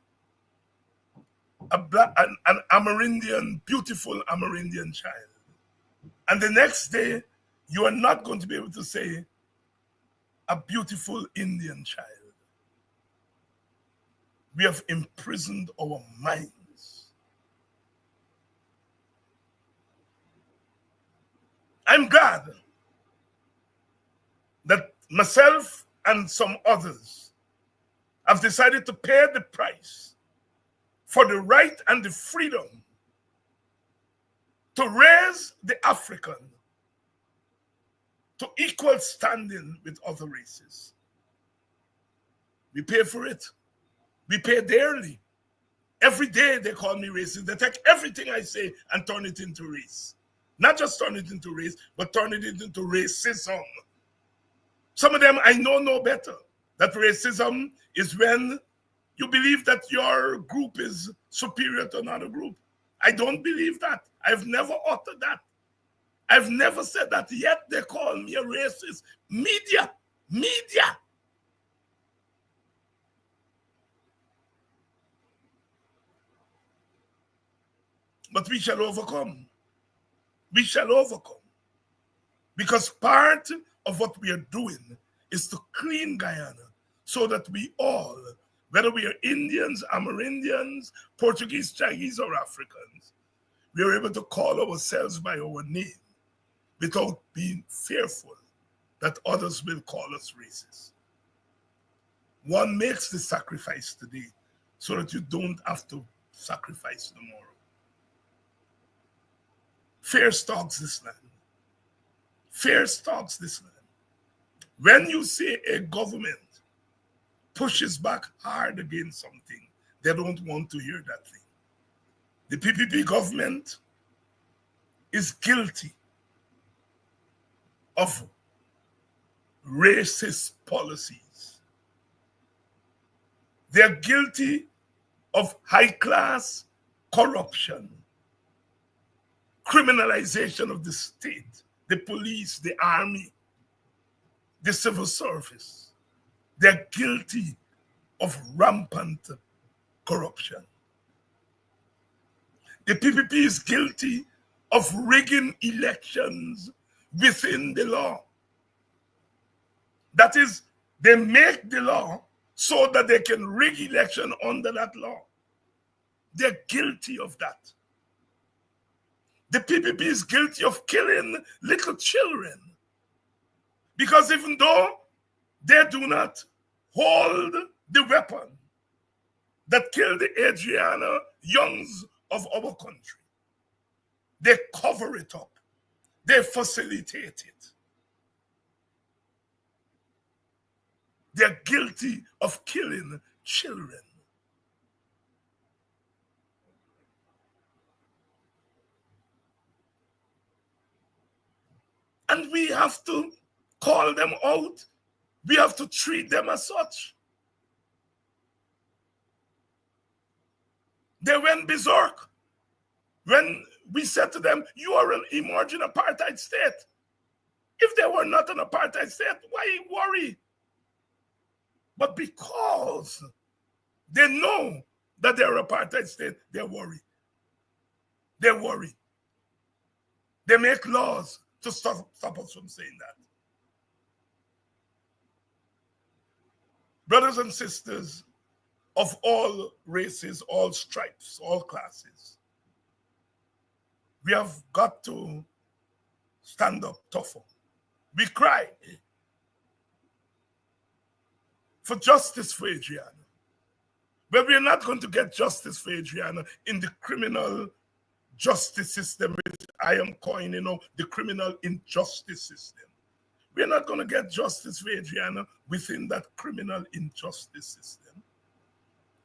an Amerindian, beautiful Amerindian child. And the next day, you are not going to be able to say a beautiful Indian child. We have imprisoned our minds. I'm glad that myself and some others have decided to pay the price for the right and the freedom to raise the African to equal standing with other races. We pay for it. We pay dearly. Every day they call me racist. They take everything I say and turn it into race. Not just turn it into race, but turn it into racism. Some of them I know no better. That racism is when you believe that your group is superior to another group. I don't believe that. I've never uttered that. I've never said that yet. they call me a racist. Media. But we shall overcome. We shall overcome. Because part of what we are doing is to clean Guyana so that we all, whether we are Indians, Amerindians, Portuguese, Chinese, or Africans, we are able to call ourselves by our name without being fearful that others will call us racist. One makes the sacrifice today so that you don't have to sacrifice tomorrow. Fear stalks this land. Fear stalks this land. When you say a government pushes back hard against something, they don't want to hear that thing. The PPP government is guilty of racist policies. They're guilty of high-class corruption, criminalization of the state, the police, the army, the civil service. They're guilty of rampant corruption. The PPP is guilty of rigging elections within the law. That is, they make the law so that they can rig election under that law. They're guilty of that. The PPP is guilty of killing little children. Because even though they do not hold the weapon that killed the Adriana Youngs of our country, they cover it up. They facilitate it. They're guilty of killing children. And we have to call them out. We have to treat them as such. They went berserk when we said to them, you are an emerging apartheid state. If they were not an apartheid state, why worry? But because they know that they're an apartheid state, they worry. They worry. They make laws to stop us from saying that. Brothers and sisters of all races, all stripes, all classes, we have got to stand up tougher. We cry for justice for Adriana. But we are not going to get justice for Adriana in the criminal justice system, which I am coining now, the criminal injustice system. We're not going to get justice for Adriana within that criminal injustice system.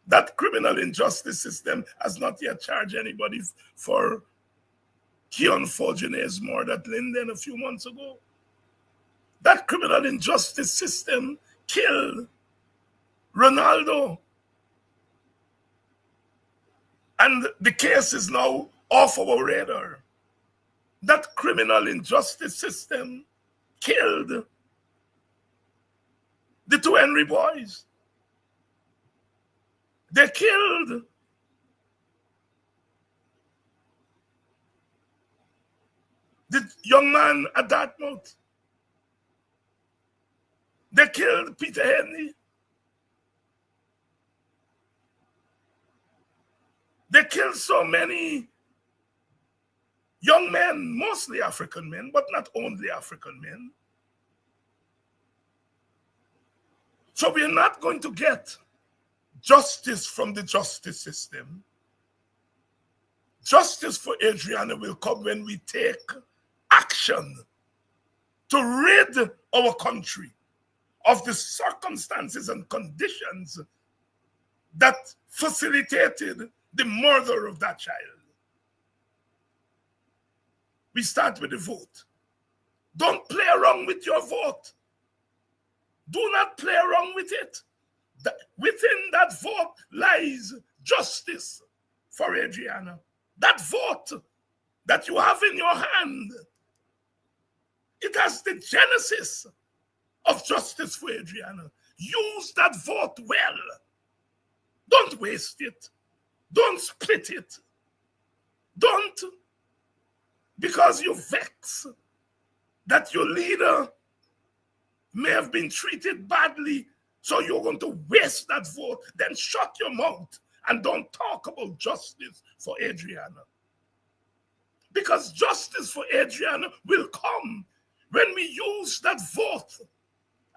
That criminal injustice system has not yet charged anybody for Keon Fogene's murder at Linden a few months ago. That criminal injustice system killed Ronaldo. And the case is now off our radar. That criminal injustice system killed the two Henry boys. They killed the young man at Dartmouth. They killed Peter Henry. They killed so many young men, mostly African men, but not only African men. So we are not going to get justice from the justice system. Justice for Adriana will come when we take action to rid our country of the circumstances and conditions that facilitated the murder of that child. We start with the vote. Don't play around with your vote. Do not play around with it. Within that vote lies justice for Adriana. That vote that you have in your hand It has the genesis of justice for Adriana. Use that vote well. Don't waste it. Don't split it. Don't, because you vex that your leader may have been treated badly, so you're going to waste that vote, then shut your mouth and don't talk about justice for Adriana. Because justice for Adriana will come when we use that vote.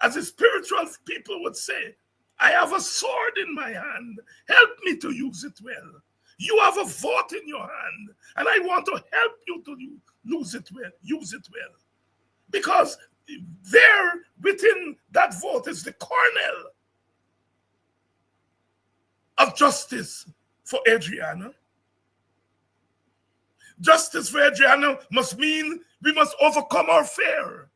As the spiritual people would say, I have a sword in my hand. Help me to use it well. You have a vote in your hand, and I want to help you to use it well. Because there within that vote is the kernel of justice for Adriana. Justice for Adriana must mean we must overcome our fear.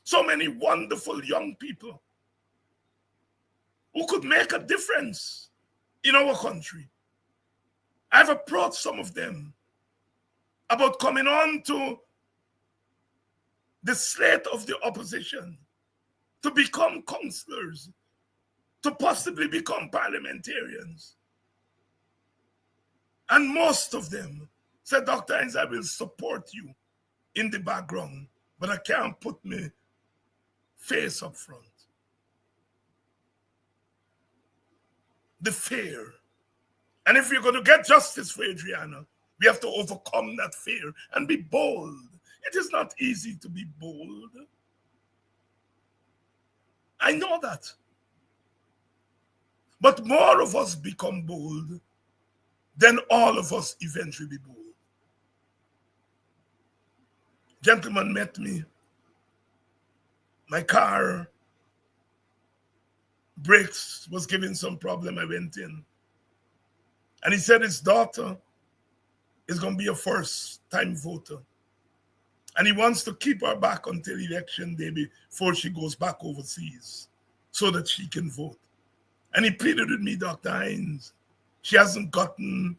So many wonderful young people who could make a difference in our country. I've approached some of them about coming on to the slate of the opposition to become councillors, to possibly become parliamentarians. And most of them said, Dr. Hines, I will support you in the background, but I can't put my face up front. The fear. And if we're going to get justice for Adriana, we have to overcome that fear and be bold. It is not easy to be bold. I know that. But more of us become bold, then all of us eventually be bold. Gentleman met me. My car brakes was giving some problem. I went in. And he said his daughter is going to be a first-time voter. And he wants to keep her back until election day before she goes back overseas so that she can vote. And he pleaded with me, Dr. Hines, she hasn't gotten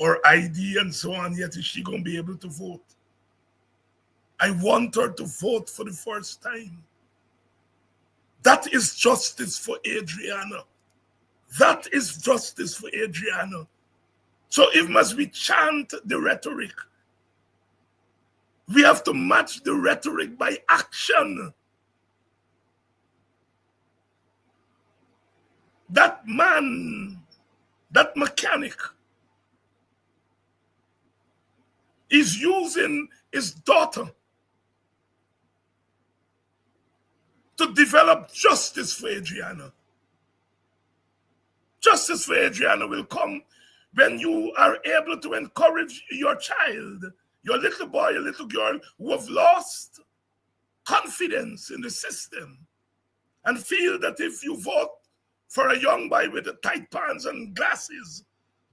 her ID and so on yet. Is she going to be able to vote? I want her to vote for the first time. That is justice for Adriana. That is justice for Adriana. So if must we chant the rhetoric, we have to match the rhetoric by action. That man, that mechanic, is using his daughter to develop justice for Adriana. Justice for Adriana will come when you are able to encourage your child, your little boy, your little girl who have lost confidence in the system and feel that if you vote for a young boy with the tight pants and glasses,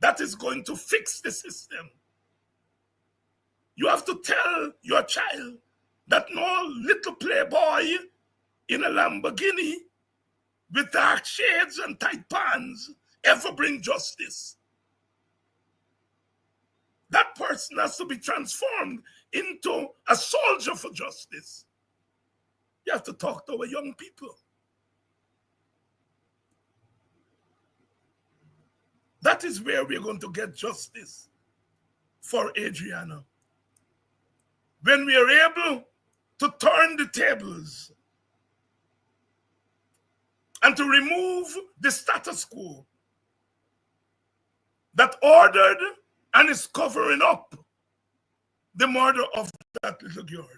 that is going to fix the system. You have to tell your child that no little playboy in a Lamborghini with dark shades and tight pants ever bring justice. That person has to be transformed into a soldier for justice. You have to talk to our young people. That is where we're going to get justice for Adriana. When we are able to turn the tables and to remove the status quo that ordered and is covering up the murder of that little girl.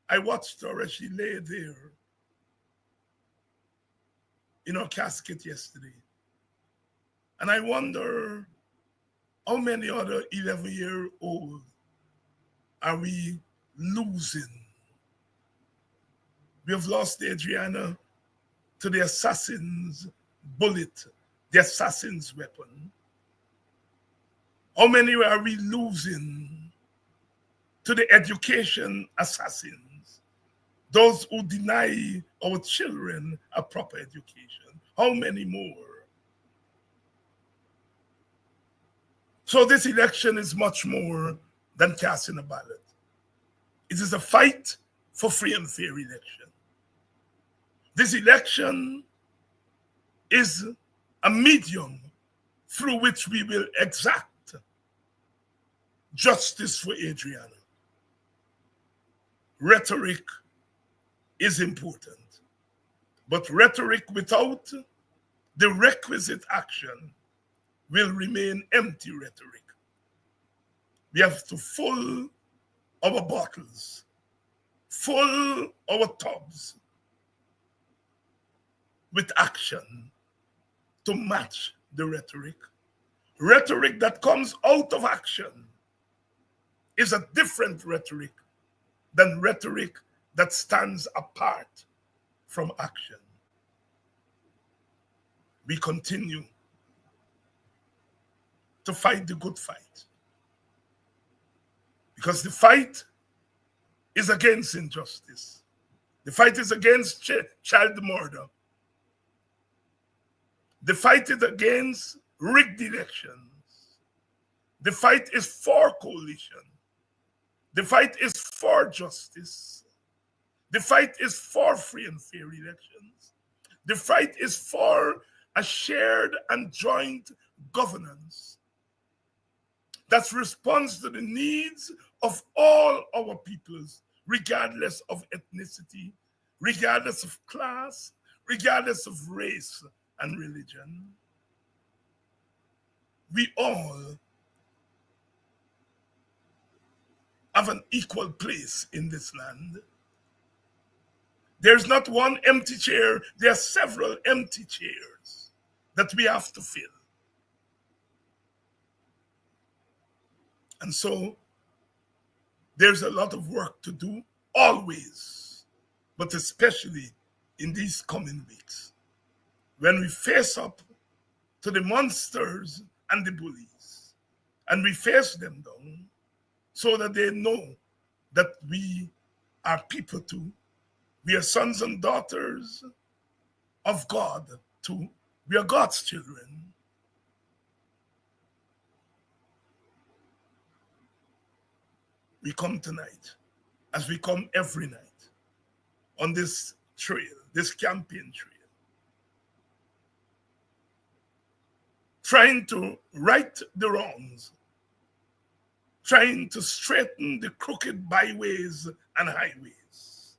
I watched her as she lay there in her casket yesterday. And I wonder how many other 11-year-olds are we losing? We have lost Adriana to the assassin's bullet, the assassin's weapon. How many are we losing to the education assassins, those who deny our children a proper education? How many more? So this election is much more than casting a ballot. It is a fight for free and fair election. This election is a medium through which we will exact justice for Adriana. Rhetoric is important, but rhetoric without the requisite action will remain empty rhetoric. We have to fill our bottles, fill our tubs with action to match the rhetoric. Rhetoric that comes out of action is a different rhetoric than rhetoric that stands apart from action. We continue to fight the good fight, because the fight is against injustice. The fight is against child murder. The fight is against rigged elections. The fight is for coalition. The fight is for justice. The fight is for free and fair elections. The fight is for a shared and joint governance that responds to the needs of all our peoples, regardless of ethnicity, regardless of class, regardless of race and religion. We all have an equal place in this land. There's not one empty chair, there are several empty chairs that we have to fill. And so there's a lot of work to do, always, but especially in these coming weeks, when we face up to the monsters and the bullies, and we face them down so that they know that we are people too. We are sons and daughters of God too. We are God's children. We come tonight, as we come every night, on this trail, this campaign trail, trying to right the wrongs, trying to straighten the crooked byways and highways.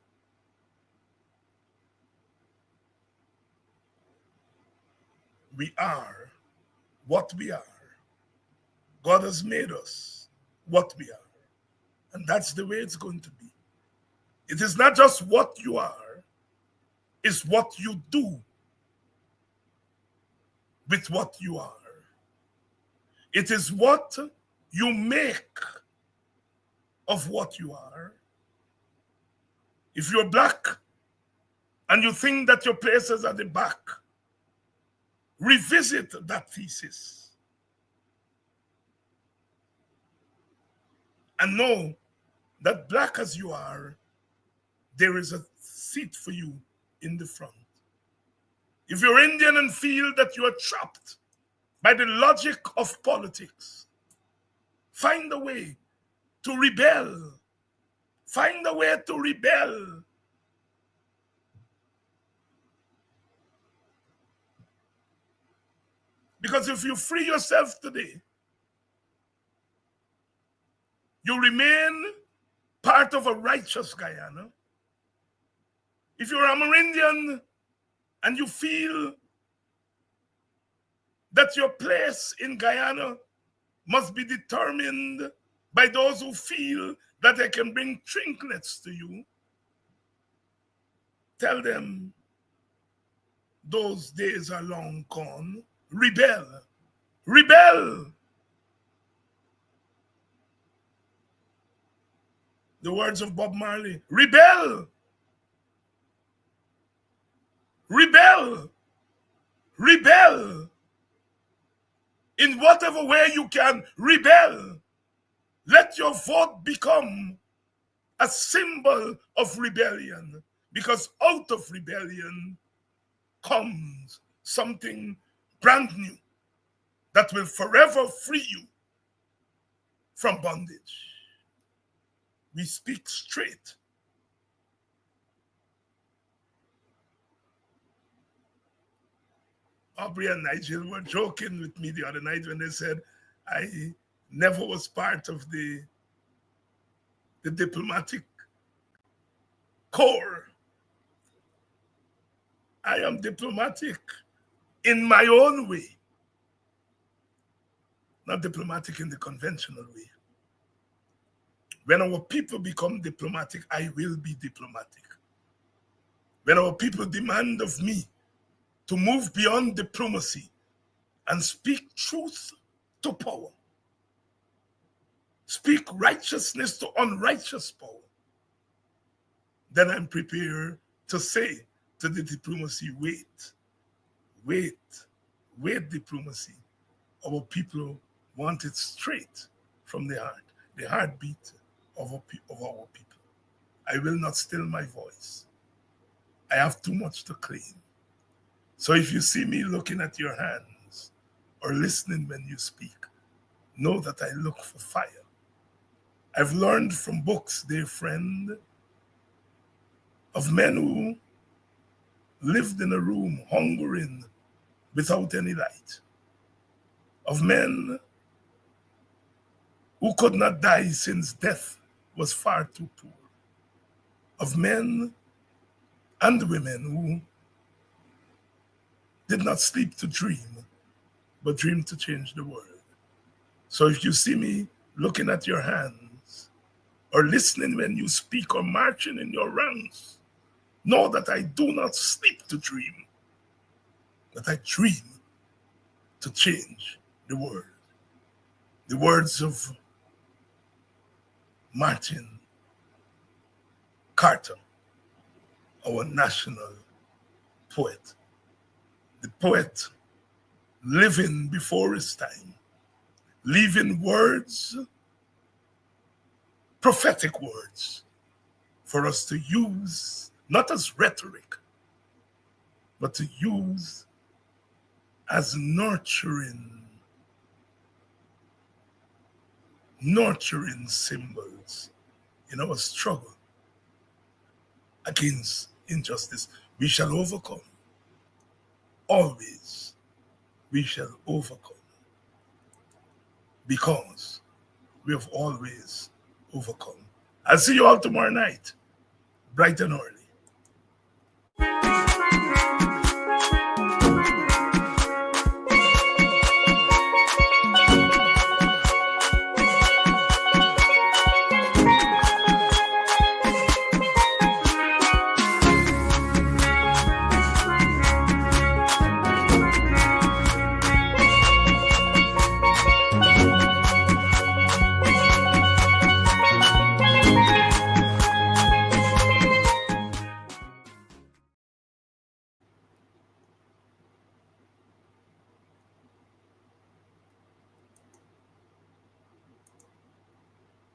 We are what we are. God has made us what we are. And that's the way it's going to be. It is not just what you are, it's what you do with what you are. It is what you make of what you are. If you're black and you think that your place is at the back, revisit that thesis and know that black as you are, there is a seat for you in the front. If you're Indian and feel that you are trapped by the logic of politics, find a way to rebel. Find a way to rebel. Because if you free yourself today, you remain part of a righteous Guyana. If you're Amerindian and you feel that your place in Guyana must be determined by those who feel that they can bring trinkets to you, tell them those days are long gone. Rebel. Rebel. The words of Bob Marley. Rebel. Rebel. Rebel. In whatever way you can, rebel. Let your vote become a symbol of rebellion, because out of rebellion comes something brand new that will forever free you from bondage. we speak straight. Aubrey and Nigel were joking with me the other night when they said I never was part of the diplomatic corps. I am diplomatic in my own way, not diplomatic in the conventional way. When our people become diplomatic, I will be diplomatic. When our people demand of me to move beyond diplomacy and speak truth to power, speak righteousness to unrighteous power, then I'm prepared to say to the diplomacy, wait, diplomacy. Our people want it straight from the heart, the heartbeat of our people. I will not still my voice. I have too much to claim. So if you see me looking at your hands or listening when you speak, know that I look for fire. I've learned from books, dear friend, of men who lived in a room hungering without any light, of men who could not die since death was far too poor, of men and women who did not sleep to dream, but dreamed to change the world. So if you see me looking at your hands, or listening when you speak, or marching in your ranks, know that I do not sleep to dream, but I dream to change the world. The words of Martin Carter, our national poet. The poet living before his time, leaving words, prophetic words, for us to use, not as rhetoric, but to use as nurturing symbols in our struggle against injustice. We shall overcome. Always we shall overcome, because we have always overcome. I'll see you all tomorrow night, bright and early.